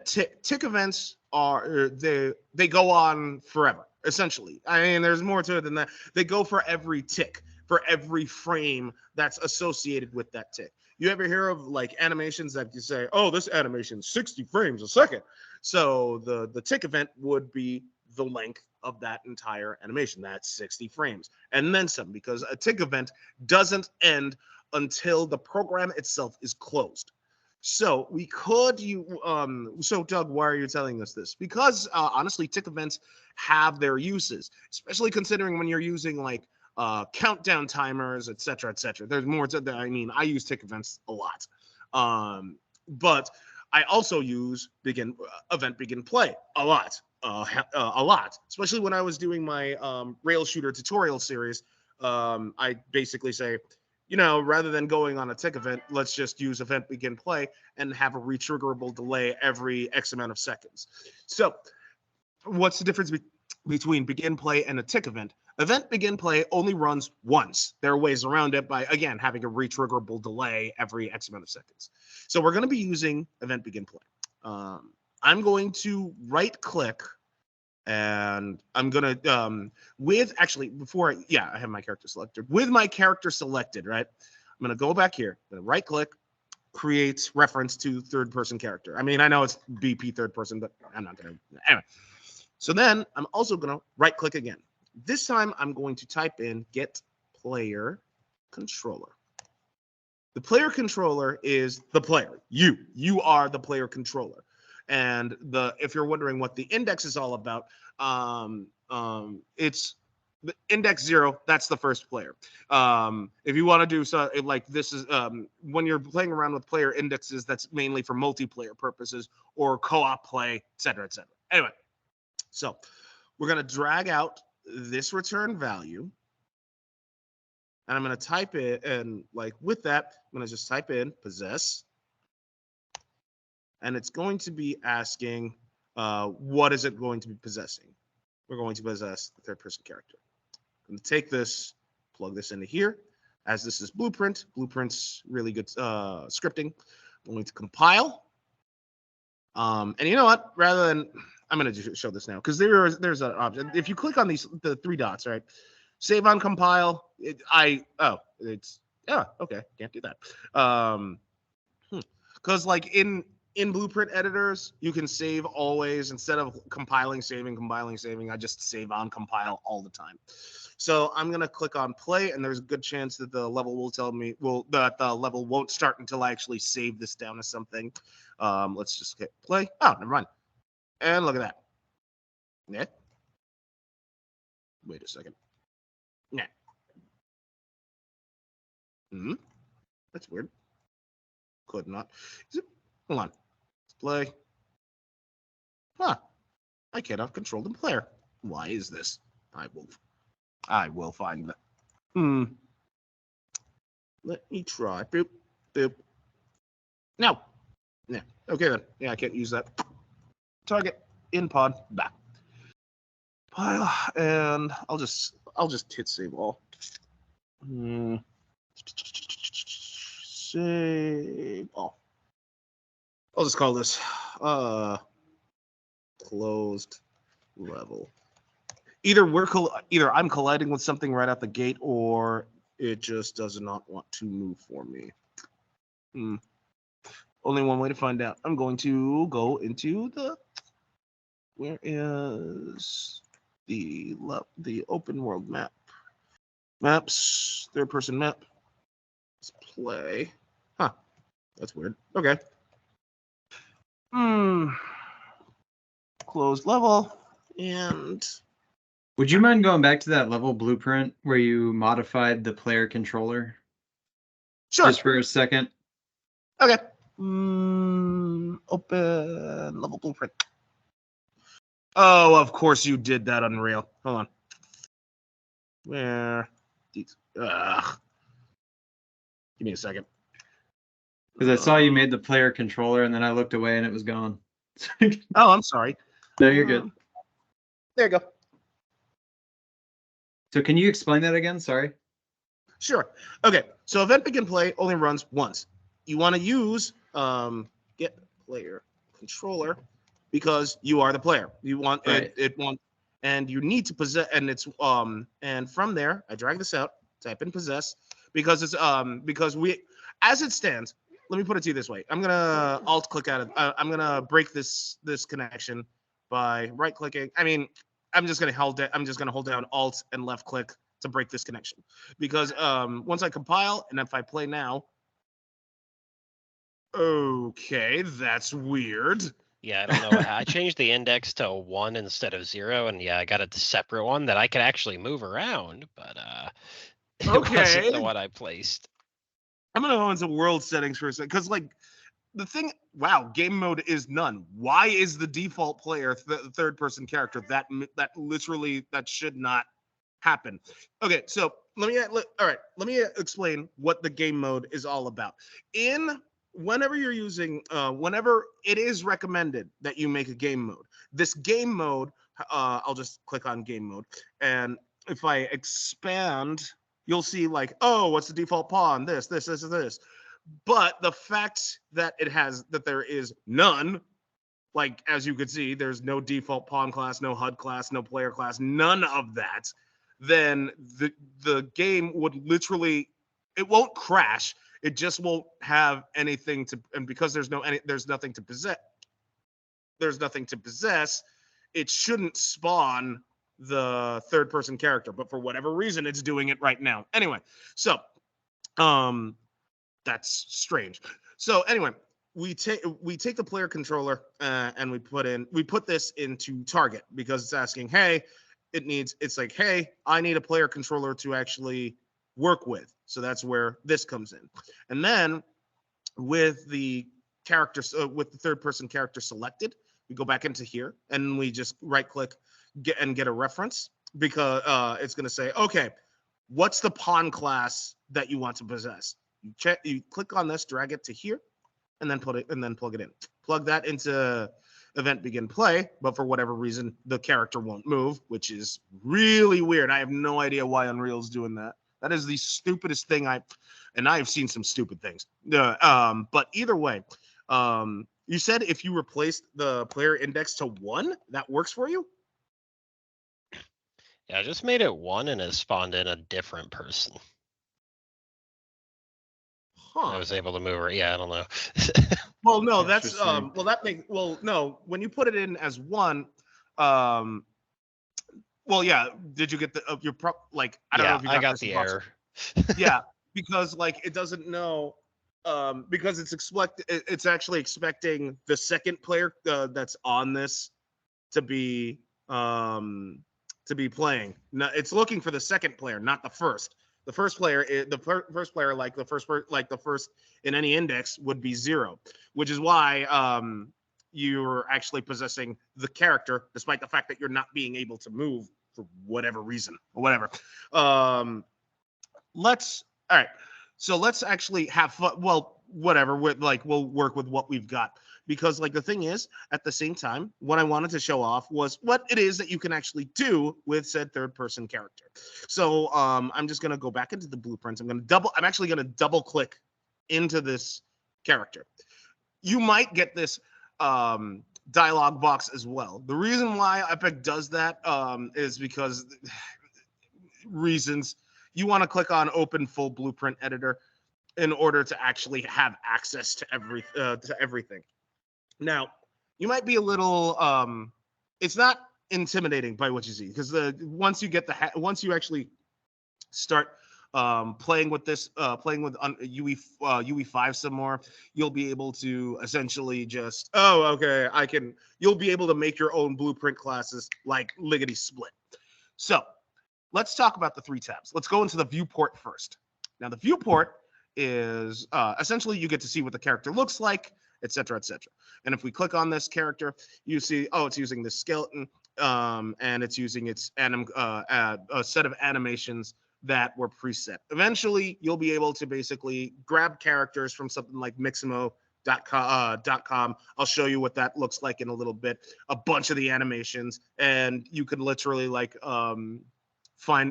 Tick events are they go on forever. Essentially, I mean, there's more to it than that. They go for every tick, for every frame that's associated with that tick. You ever hear of like animations that you say, oh, this animation 60 frames a second? So the tick event would be the length of that entire animation. That's 60 frames and then some, because a tick event doesn't end until the program itself is closed. So we could so Doug, why are you telling us this? Because honestly, tick events have their uses, especially considering when you're using like countdown timers, etc., etc. There's more to that. I mean, I use tick events a lot. But I also use event begin play a lot. A lot, especially when I was doing my rail shooter tutorial series. I basically say, rather than going on a tick event, let's just use event begin play and have a retriggerable delay every X amount of seconds. So, what's the difference between begin play and a tick event? Event begin play only runs once. There are ways around it by, again, having a retriggerable delay every X amount of seconds. So, we're going to be using event begin play. I'm going to right click and I'm gonna I have my character selected. With my character selected, right? I'm gonna go back here. I'm gonna right click, create reference to third person character. I mean, I know it's BP third person, but I'm not gonna. Anyway, so then I'm also gonna right click again. This time I'm going to type in get player controller. The player controller is the player. You are the player controller. And if you're wondering what the index is all about, it's the index 0. That's the first player. If you want to do so, like this is when you're playing around with player indexes, that's mainly for multiplayer purposes or co-op play, etc., etc. Anyway, so we're gonna drag out this return value. And I'm going to type it, and like with that, I'm going to just type in possess. And it's going to be asking, what is it going to be possessing? We're going to possess the third person character. I'm going to take this, plug this into here. As this is Blueprint, Blueprint's really good scripting. I'm going to compile. And you know what? Rather than, I'm going to show this now because there's an option. If you click on the 3 dots, right? Save on compile. Okay, can't do that. Because like in Blueprint editors, you can save always instead of compiling, saving. I just save on compile all the time. So I'm gonna click on play, and there's a good chance that the level will tell me that the level won't start until I actually save this down to something. Let's just hit play. Oh, never mind. And look at that. Yeah. Wait a second. Yeah. That's weird. Could not. Hold on. Let's play. Huh. I cannot control the player. Why is this? I will find that. Let me try. Boop. Boop. No. Yeah. Okay then. Yeah, I can't use that. Target. In pod. Back. Pile. And I'll just hit save all. Save all. I'll just call this closed level. Either I'm colliding with something right out the gate, or it just does not want to move for me. Only one way to find out. I'm going to go into where is the open world map? Maps, third person map. Let's play. Huh. That's weird. Okay. Closed level. And would you mind going back to that level blueprint where you modified the player controller? Sure. Just for a second. Okay. Open level blueprint. Oh, of course you did that, Unreal. Hold on. Where? Ugh. Give me a second. Because I saw you made the player controller, and then I looked away, and it was gone. Oh, I'm sorry. No, you're good. There you go. So can you explain that again? Sorry. Sure. Okay. So event begin play only runs once. You want to use get player controller because you are the player. You want it wants, and you need to possess, and it's and from there I drag this out, type in possess because it's because we as it stands. Let me put it to you this way. I'm gonna alt click out of. I'm gonna break this connection by right clicking. I mean, I'm just gonna hold down alt and left click to break this connection because once I compile and if I play now, Okay, that's weird. Yeah, I don't know. I changed the index to 1 instead of 0, and yeah, I got a separate one that I could actually move around, but it wasn't Okay. the one I placed. I'm gonna go into world settings for a second, because like the thing, wow, game mode is none. Why is the default player third person character? That literally that should not happen. Okay, so let me explain what the game mode is all about. In Whenever you're using whenever it is recommended that you make a game mode, this game mode, I'll just click on game mode, and if I expand, you'll see like, oh, what's the default pawn, this. But the fact that there is none, like as you could see, there's no default pawn class, no HUD class, no player class, none of that, then the game would literally, it won't crash. It just won't have anything to, and because there's nothing to possess, it shouldn't spawn the third person character. But for whatever reason, it's doing it right now. Anyway, so that's strange. So anyway, we take the player controller and we put this into target, because it's asking, hey, it's like, hey, I need a player controller to actually work with. So that's where this comes in. And then with the with the third person character selected, we go back into here and we just right click get a reference, because it's going to say, okay, what's the pawn class that you want to possess? You click on this, drag it to here, and then plug it in. Plug that into event begin play, but for whatever reason, the character won't move, which is really weird. I have no idea why Unreal's doing that. That is the stupidest thing I've seen some stupid things. But either way, you said if you replaced the player index to 1, that works for you? Yeah, I just made it 1 and it spawned in a different person. Huh. I was able to move her. Yeah, I don't know. Well, no, that's no, when you put it in as 1, well, yeah, did you get the your like, I don't know if you got, I got the error. Yeah, because like it doesn't know, because it's actually expecting the second player that's on this to be playing. No, it's looking for the second player, not the first. The first player, first player, like the first in any index would be 0, which is why you're actually possessing the character, despite the fact that you're not being able to move for whatever reason or whatever. All right. So let's actually have fun. Well, whatever. We'll work with what we've got, because like the thing is, at the same time, what I wanted to show off was what it is that you can actually do with said third person character. So I'm just gonna go back into the blueprints. I'm actually gonna double click into this character. You might get this dialog box as well. The reason why Epic does that is because reasons. You want to click on open full blueprint editor in order to actually have access to everything. Now, you might be a little it's not intimidating by what you see, because once you actually start playing with this, playing with UE5 some more, you'll be able to essentially just, you'll be able to make your own blueprint classes like lickety split. So let's talk about the 3 tabs. Let's go into the viewport first. Now, the viewport is essentially you get to see what the character looks like, etc., etc. And if we click on this character, you see, it's using this skeleton, and it's using its a set of animations that were preset. Eventually, you'll be able to basically grab characters from something like Mixamo.com. I'll show you what that looks like in a little bit. A bunch of the animations, and you can literally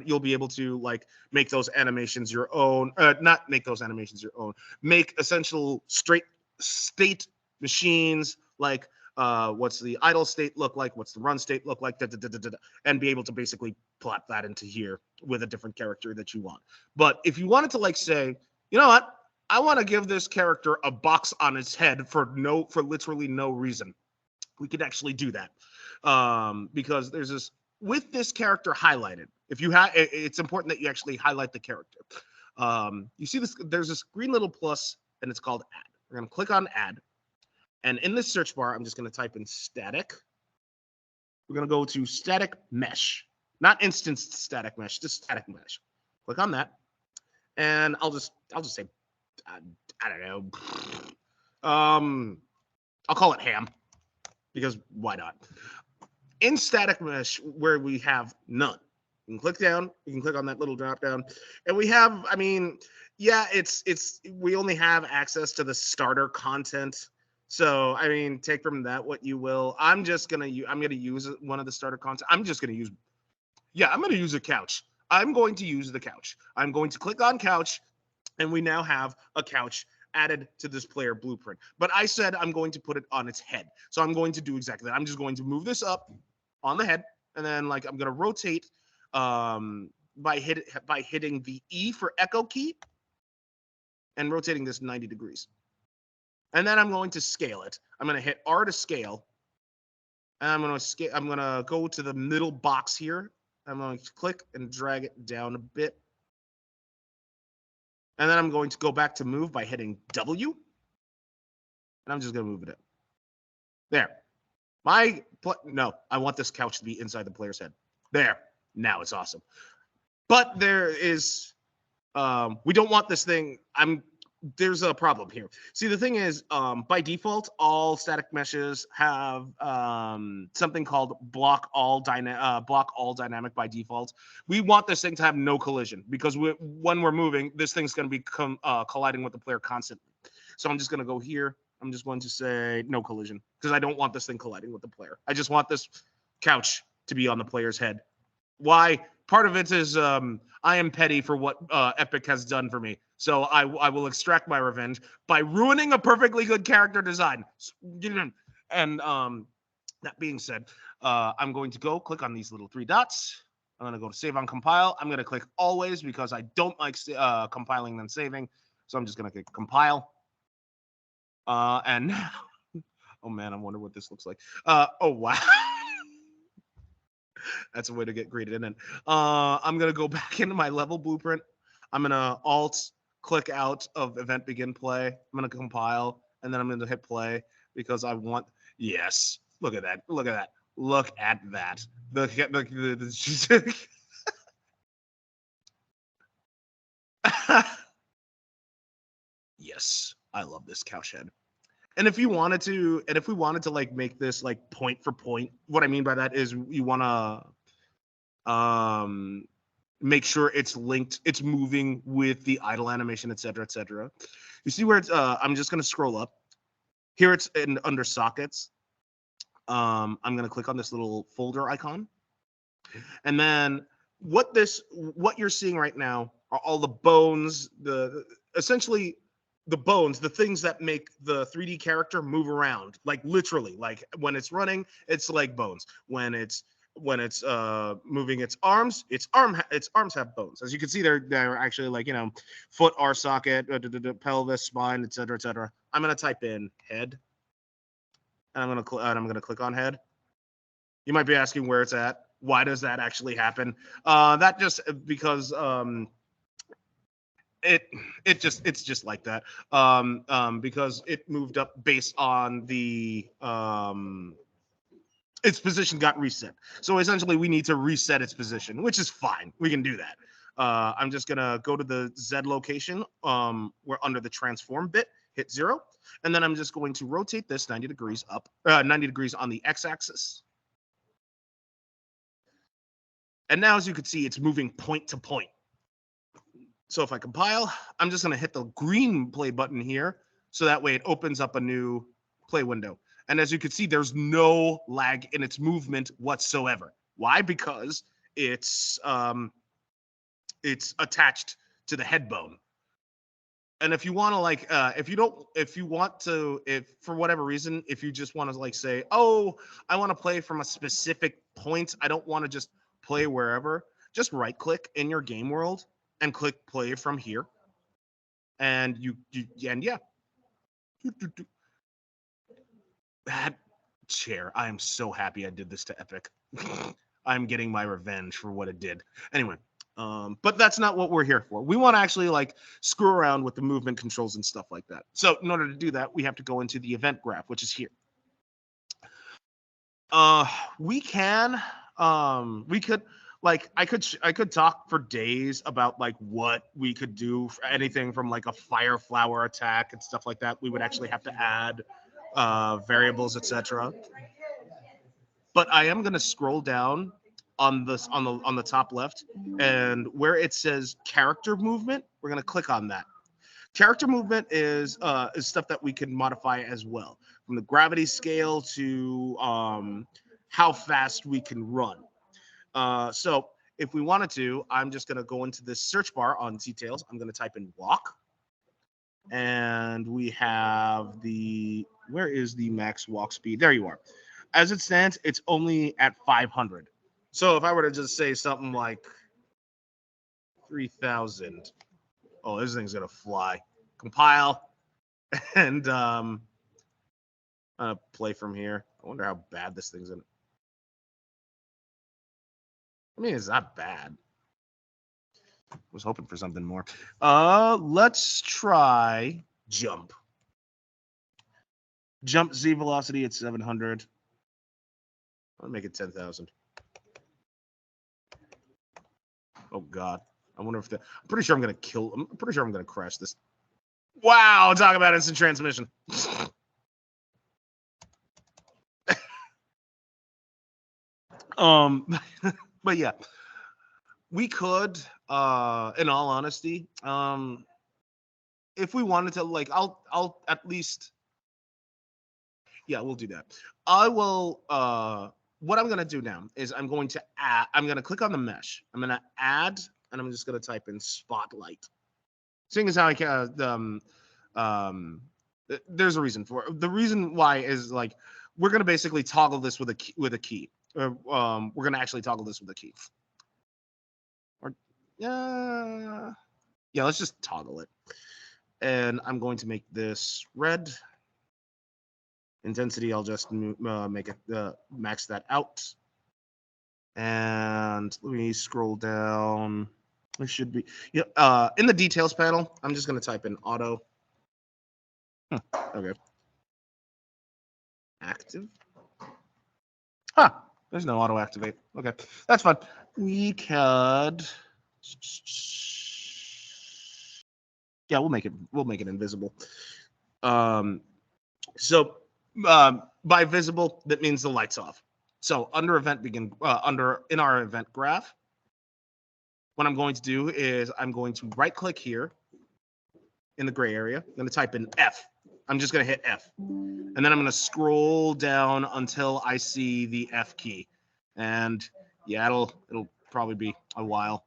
you'll be able to like make those animations your own. Not make those animations your own. Make essential straight state machines, like what's the idle state look like, what's the run state look like, and be able to basically plop that into here with a different character that you want. But if you wanted to like say, you know what, I want to give this character a box on its head for literally no reason, we could actually do that, because there's this, with this character highlighted, if you have, it's important that you actually highlight the character. You see this, there's this green little plus, and it's called add. We're going to click on add. And in this search bar, I'm just going to type in static. We're going to go to static mesh, not instance static mesh, just static mesh. Click on that. And I'll just say, I don't know. I'll call it ham because why not? In static mesh, where we have none, you can click down, you can click on that little drop down, and we have, I mean, yeah, we only have access to the starter content. So, I mean, take from that what you will. I'm gonna use one of the starter content. I'm gonna use a couch. I'm going to use the couch. I'm going to click on couch, and we now have a couch added to this player blueprint. But I said I'm going to put it on its head. So I'm going to do exactly that. I'm just going to move this up on the head, and then like I'm going to rotate by hitting the E for echo key and rotating this 90 degrees. And then I'm going to scale it. I'm going to hit R to scale. And I'm going to go to the middle box here. I'm going to click and drag it down a bit. And then I'm going to go back to move by hitting W. And I'm just going to move it in. There. No, I want this couch to be inside the player's head. There. Now it's awesome. But there is, we don't want this thing. There's a problem here. See, the thing is, by default, all static meshes have something called block all dynamic by default. We want this thing to have no collision because when we're moving, this thing's going to be colliding with the player constantly. So I'm just going to go here. I'm just going to say no collision because I don't want this thing colliding with the player. I just want this couch to be on the player's head. Why? Part of it is I am petty for what Epic has done for me. So I will extract my revenge by ruining a perfectly good character design. And that being said, I'm going to go click on these little 3 dots. I'm going to go to save on compile. I'm going to click always because I don't like compiling then saving. So I'm just going to click compile. And now, oh man, I wonder what this looks like. Oh, wow. That's a way to get greeted in. I'm going to go back into my level blueprint. I'm going to alt click out of event begin play. I'm going to compile, and then I'm going to hit play because I want, yes, look at that. Look at that. Look at that. Yes, I love this couch head. And if we wanted to like make this like point for point, what I mean by that is you want to make sure it's linked, it's moving with the idle animation, etc., etc. You see where it's I'm just going to scroll up. Here it's under sockets. I'm going to click on this little folder icon. And then what you're seeing right now are all the bones, essentially the bones, the things that make the 3D character move around, like literally, like when it's running, it's leg bones. When it's moving its arms, its arms have bones. As you can see, they're actually like, foot, R socket, pelvis, spine, etc., etc. I'm gonna type in head, and I'm gonna click on head. You might be asking where it's at. Why does that actually happen? That just because it's just like that because it moved up based on the its position got reset. So essentially we need to reset its position, which is fine. We can do that. I'm just gonna go to the Z location we're under the transform bit, hit 0, and then I'm just going to rotate this 90 degrees up, 90 degrees on the x-axis. And now, as you can see, it's moving point to point. So if I compile, I'm just going to hit the green play button here. So that way it opens up a new play window. And as you can see, there's no lag in its movement whatsoever. Why? Because it's attached to the head bone. And if you want to like, if for whatever reason, if you just want to like say, oh, I want to play from a specific point, I don't want to just play wherever, just right click in your game world and click play from here. And yeah. That chair, I am so happy I did this to Epic. I'm getting my revenge for what it did. Anyway, But that's not what we're here for. We want to actually like screw around with the movement controls and stuff like that. So in order to do that, we have to go into the event graph, which is here. We could like I could talk for days about like what we could do for anything from like a fire flower attack and stuff like that. We would actually have to add variables, etc. But I am gonna scroll down on this on the top left, and where it says character movement, we're gonna click on that. Character movement is stuff that we can modify as well, from the gravity scale to how fast we can run. So if we wanted to, I'm just gonna go into this search bar on details. I'm gonna type in walk, and we have where is the max walk speed? There you are. As it stands, it's only at 500. So if I were to just say something like 3,000, oh, this thing's gonna fly. Compile, and play from here. I wonder how bad this thing's in. I mean, it's not bad. I was hoping for something more. Let's try jump. Jump Z velocity at 700. I'll make it 10,000. Oh God. I wonder if I'm pretty sure I'm gonna crash this. Wow, talk about instant transmission. But yeah, we could, in all honesty, if we wanted to, like, I'll at least, yeah, we'll do that. I will, what I'm gonna do now is I'm gonna click on the mesh. I'm gonna add, and I'm just gonna type in spotlight. Seeing as how I can, there's a reason for it. The reason why is like we're gonna basically toggle this with a key. We're gonna actually toggle this with a key. Or yeah, let's just toggle it. And I'm going to make this red. Intensity, I'll just make it max that out. And let me scroll down. It should be in the details panel. I'm just gonna type in auto. Okay. Active. Huh. There's no auto activate. Okay, that's fine. We could. Yeah, we'll make it invisible. So by visible, that means the light's off. So under event begin in our event graph, what I'm going to do is I'm going to right click here in the gray area. I'm going to type in F. I'm just going to hit F. And then I'm going to scroll down until I see the F key. And yeah, it'll probably be a while.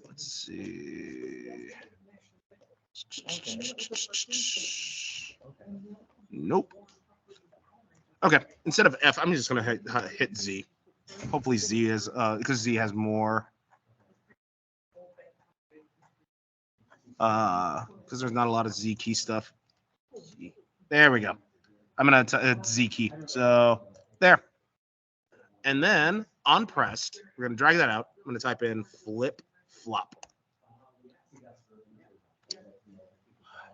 Let's see. Nope. Okay, instead of F, I'm just going to hit Z. Hopefully Z is, because Z has more. Because there's not a lot of Z key stuff. There we go. I'm going to hit Z key. So there. And then on pressed, we're going to drag that out. I'm going to type in flip flop.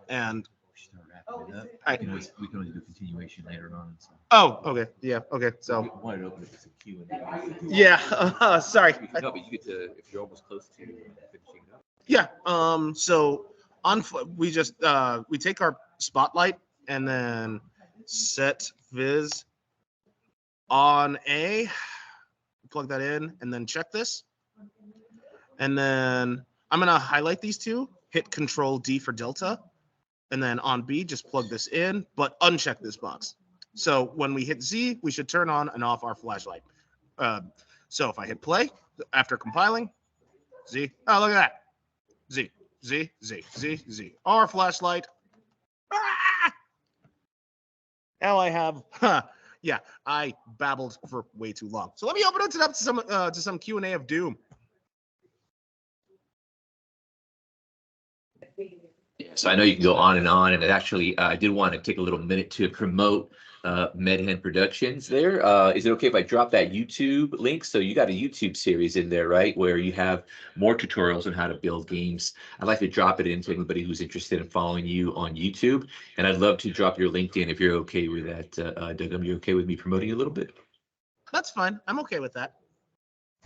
And we can always do continuation later on. So. Oh, okay. Yeah. Okay. So. We wanted to open it with a Q&A. Yeah. Sorry. No, but you get to, if you're almost close to finishing it up. Yeah. So we just we take our spotlight and then set viz on A, plug that in, and then check this. And then I'm gonna highlight these two, hit Control D for delta, and then on B, just plug this in, but uncheck this box. So when we hit Z, we should turn on and off our flashlight. So if I hit play after compiling, Z, oh, look at that. Z, Z, Z, Z, Z. Our flashlight. Ah! Now I have, yeah, I babbled for way too long. So let me open it up to some Q&A of doom. So I know you can go on, and actually, I did want to take a little minute to promote Medhen Productions there. Is it okay if I drop that YouTube link? So you got a YouTube series in there, right? Where you have more tutorials on how to build games. I'd like to drop it into anybody who's interested in following you on YouTube. And I'd love to drop your LinkedIn if you're okay with that. Doug, you okay with me promoting a little bit? That's fine. I'm okay with that.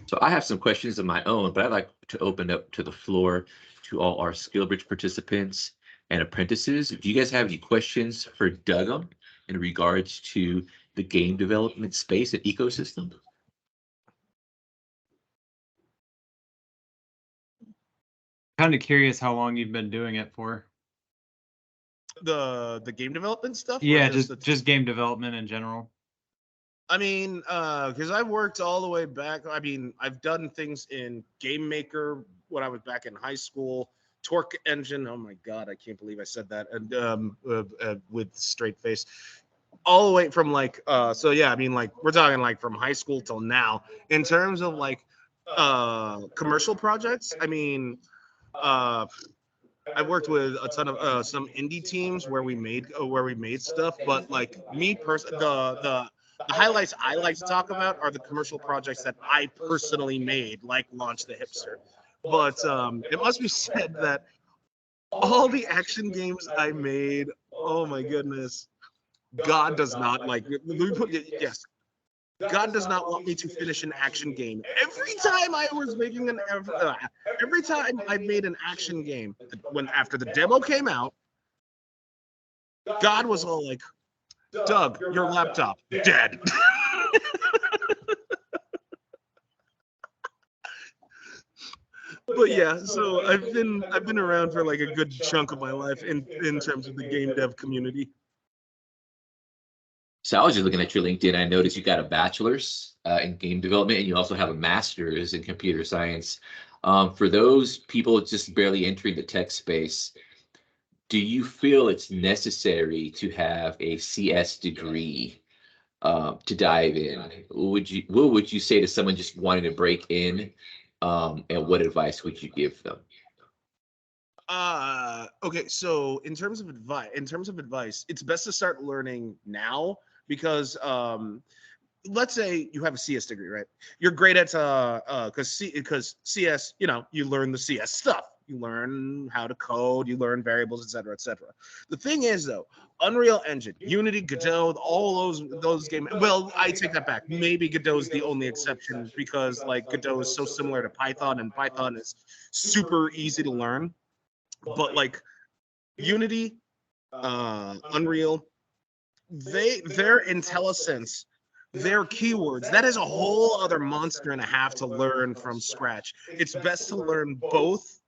So I have some questions of my own, but I'd like to open up to the floor to all our SkillBridge participants and apprentices. Do you guys have any questions for Doug in regards to the game development space and ecosystem? Kind of curious how long you've been doing it for. The game development stuff? Or Yeah, the- just game development in general. I mean, because I've worked all the way back. I mean, I've done things in Game Maker when I was back in high school. Torque Engine. Oh my God, I can't believe I said that. And with straight face, all the way from like. So yeah, I mean, like we're talking like from high school till now. In terms of like commercial projects, I mean, I worked with a ton of some indie teams where we made stuff, but like me personally, the highlights I like to talk about are the commercial projects that I personally made, like Launch the Hipster. But it must be said that all the action games I made, oh my goodness, God does not like. Let me put it, yes. God does not want me to finish an action game. Every time I was making every time I made an action game, when after the demo came out, God was all like, "Doug, your laptop dead." But yeah, so I've been around for like a good chunk of my life in terms of the game dev community. So I was just looking at your LinkedIn. I noticed you got a bachelor's in game development, and you also have a master's in computer science. For those people just barely entering the tech space, do you feel it's necessary to have a CS degree to dive in? What would you say to someone just wanting to break in, and what advice would you give them? Okay, so in terms of advice, it's best to start learning now because let's say you have a CS degree, right? You're great at because CS, you know, you learn the CS stuff. You learn how to code, you learn variables, et cetera, et cetera. The thing is though, Unreal Engine, Unity, Godot, all those games. Well, I take that back. Maybe Godot is the only exception because like Godot is so similar to Python, and Python is super easy to learn. But like Unity, Unreal, their IntelliSense, their keywords, that is a whole other monster and a half to learn from scratch. It's best to learn both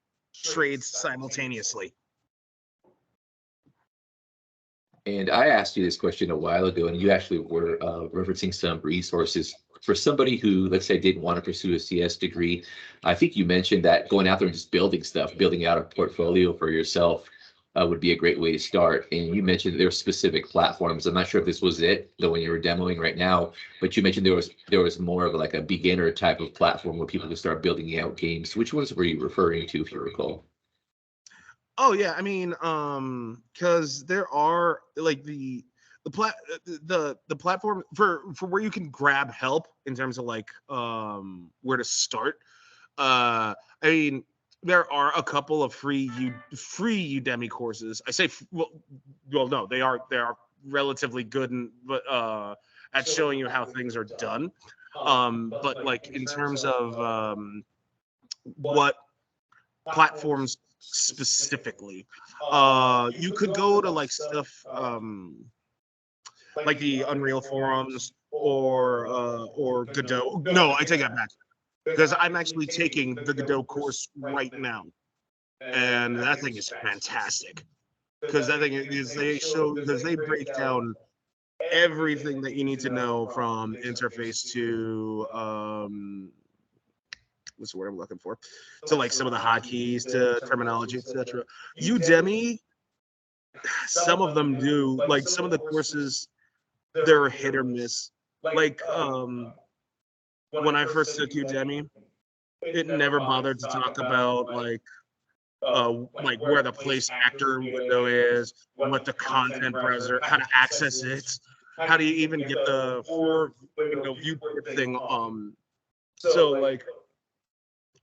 trades simultaneously. And I asked you this question a while ago, and you actually were referencing some resources for somebody who, let's say, didn't want to pursue a CS degree. I think you mentioned that going out there and just building stuff, building out a portfolio for yourself would be a great way to start. And you mentioned there were specific platforms. I'm not sure if this was it, the one you were demoing right now, but you mentioned there was more of like a beginner type of platform where people could start building out games. Which ones were you referring to, if you recall? Oh yeah, I mean, because there are like the platform for where you can grab help in terms of like where to start. I mean, there are a couple of free Udemy courses. I say well no, they are relatively good and at showing you how things are done. But like in terms of what platforms specifically, you could go to like stuff like the Unreal forums or Godot. No, I take that back because I'm actually taking the Godot course right now, and that thing is fantastic because that thing is they break down everything that you need to know from interface to what's the word I'm looking for, to like some of the hotkeys to terminology, etc. Udemy, some of them do, like some of the courses, they're hit or miss. Like when I first took Udemy, it never bothered to talk about like where the place actor window is, what the content browser, how to access it. how do you even get the 4 window viewport thing? So like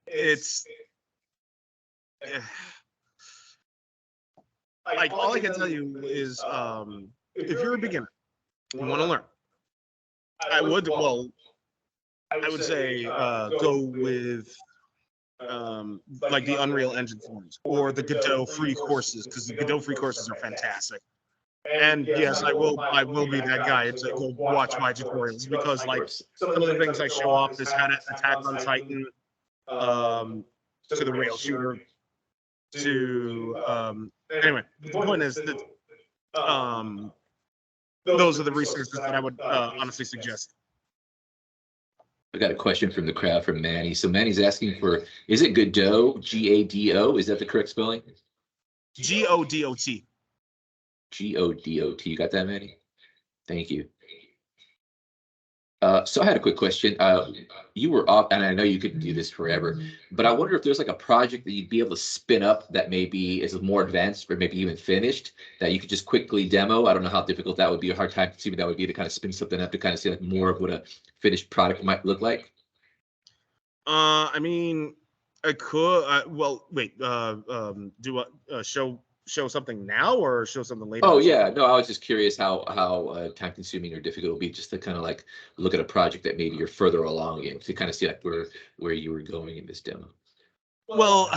it's like all I can tell you is if you're a beginner, you want to learn, I would say go with like the Unreal Engine forums or the Godot free courses, because the Godot free courses are fantastic. And yes, I will be that guy to go watch my tutorials, because like some of the things I show off is how to attack on Titan, to the rail shooter, to anyway, the point is that those are the resources that I would honestly suggest. I got a question from the crowd from Manny. So Manny's asking for, is it Godot, Gado? Is that the correct spelling? Godot. Godot. You got that, Manny? Thank you. So I had a quick question. You were off, and I know you could do this forever, but I wonder if there's like a project that you'd be able to spin up that maybe is more advanced or maybe even finished that you could just quickly demo. I don't know how difficult that would be, a hard time consuming that would be to kind of spin something up to kind of see like more of what a finished product might look like. I mean, I could. Well, wait. Do a show something now or show something later? Oh yeah, no, I was just curious how time consuming or difficult it would be just to kind of like look at a project that maybe you're further along in to kind of see like where you were going in this demo. Well,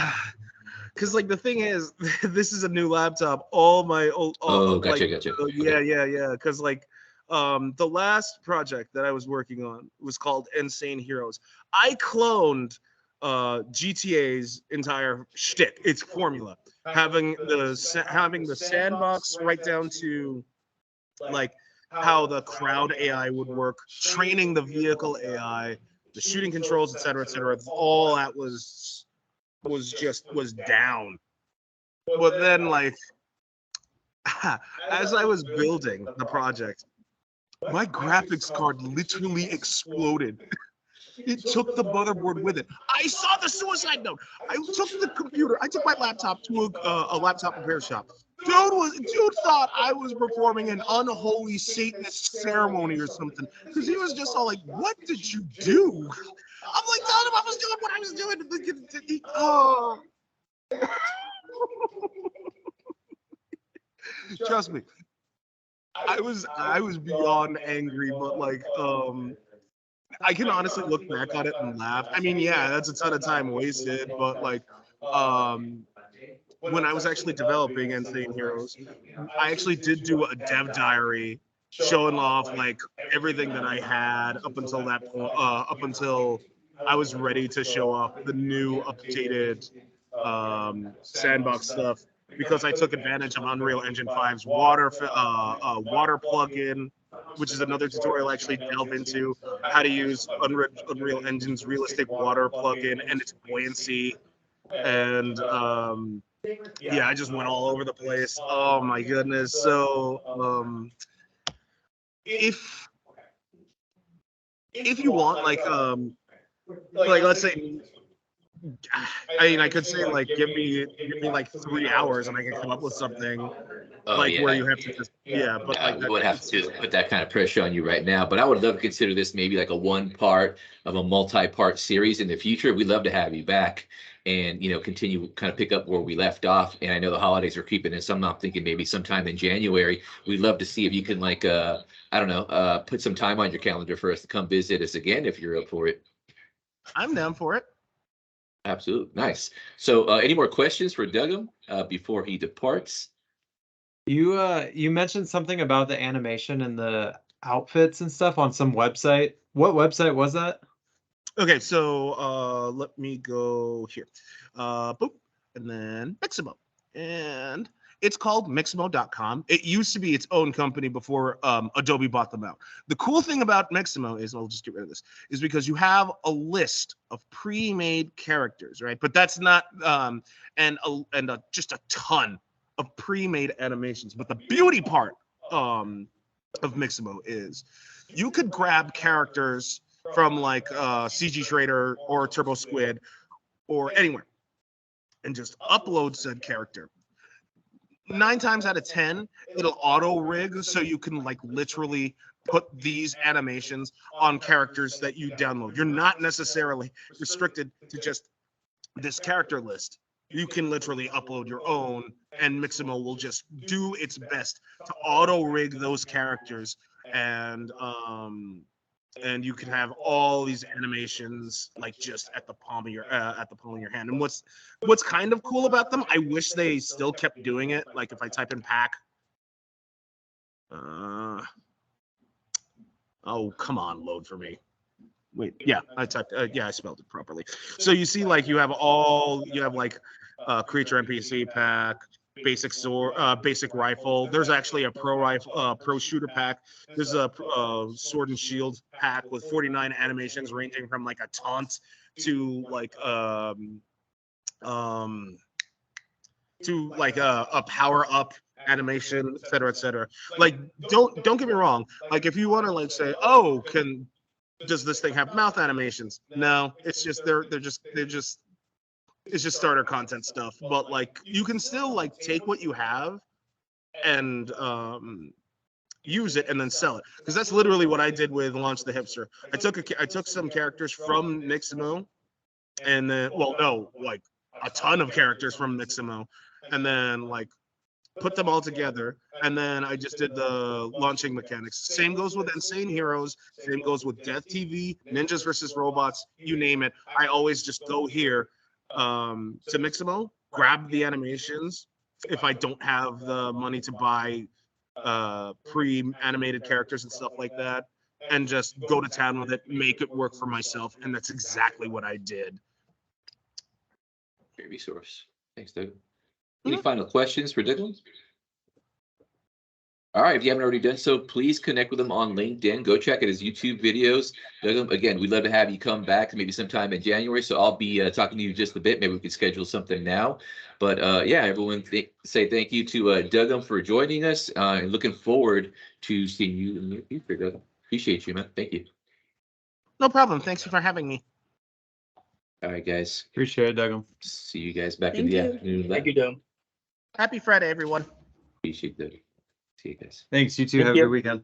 because like the thing is, this is a new laptop. All my old, Gotcha. yeah. Because like, the last project that I was working on was called Insane Heroes. I cloned GTA's entire shtick, its formula, having the sandbox right down to like how the crowd AI would work, training the vehicle AI, the shooting controls, et cetera, et cetera. All that was down. But then like as I was building the project, my graphics card literally exploded. It took the motherboard with it. I saw the suicide note. I took my laptop to a laptop repair shop. Dude thought I was performing an unholy Satanist ceremony or something, because he was just all like, "What did you do?" I'm like, telling him I was doing what I was doing. Oh. Trust me, I was beyond angry, but like I can honestly look back on it and laugh. I mean, yeah, that's a ton of time wasted, but like when I was actually developing Insane Heroes, I actually did do a dev diary showing off like everything that I had up until that point, up until I was ready to show off the new updated sandbox stuff, because I took advantage of Unreal Engine 5's water plugin, which is another tutorial I actually delve into how to use Unreal Engine's realistic water plugin and its buoyancy. And yeah, I just went all over the place. Oh my goodness. So if you want like let's say, I mean, I could say like give me like 3 hours and I can come up with something where you have to just but like we would have to put that kind of pressure on you right now. But I would love to consider this maybe like a one part of a multi-part series in the future. We'd love to have you back and continue kind of pick up where we left off. And I know the holidays are creeping in, so I'm thinking maybe sometime in January. We'd love to see if you can like I don't know, put some time on your calendar for us to come visit us again if you're up for it. I'm down for it. Absolutely. Nice. So any more questions for Dougam before he departs? You mentioned something about the animation and the outfits and stuff on some website. What website was that? Okay, so let me go here. Boop, and then Mixamo. And it's called Mixamo.com. It used to be its own company before Adobe bought them out. The cool thing about Mixamo is, I'll just get rid of this, is because you have a list of pre-made characters, right? But that's not, just a ton of pre-made animations. But the beauty part of Mixamo is you could grab characters from like CG Trader or Turbo Squid or anywhere and just upload said character. 9 times out of 10, it'll auto rig so you can like literally put these animations on characters that you download. You're not necessarily restricted to just this character list. You can literally upload your own, and Mixamo will just do its best to auto rig those characters, and you can have all these animations like just at the palm of your hand. And what's kind of cool about them, I wish they still kept doing it. Like if I type in pack, oh come on, load for me. Wait, yeah, I typed. Yeah, I spelled it properly. So you see, like you have like creature NPC pack, basic sword, basic rifle. There's actually a pro rifle, pro shooter pack. There's a sword and shield pack with 49 animations ranging from like a taunt to like a power up animation, et cetera, et cetera. Like don't get me wrong. Like if you want to like say, oh, does this thing have mouth animations? No, it's just it's just starter content stuff. But like you can still like take what you have and use it and then sell it, because that's literally what I did with Launch the Hipster. I took some characters from Mixamo, and then like a ton of characters from Mixamo, and then like put them all together, and then I just did the launching mechanics. Same goes with Insane Heroes, same goes with Death TV, Ninjas versus Robots, you name it. I always just go here to Mixamo, grab the animations if I don't have the money to buy pre-animated characters and stuff like that, and just go to town with it, make it work for myself, and that's exactly what I did. Great resource. Thanks, Doug. Any final questions for Doug? All right, if you haven't already done so, please connect with him on LinkedIn. Go check out his YouTube videos. Doug, again, we'd love to have you come back maybe sometime in January. So I'll be talking to you just a bit. Maybe we could schedule something now. But yeah, everyone say thank you to Doug for joining us, and looking forward to seeing you in the future, Doug. Appreciate you, man. Thank you. No problem. Thanks for having me. All right, guys. Appreciate it, Doug. See you guys back in the afternoon. Thank you, Doug. Happy Friday, everyone. Appreciate that. See you guys. Thanks. You too. Thank Have a you. good weekend.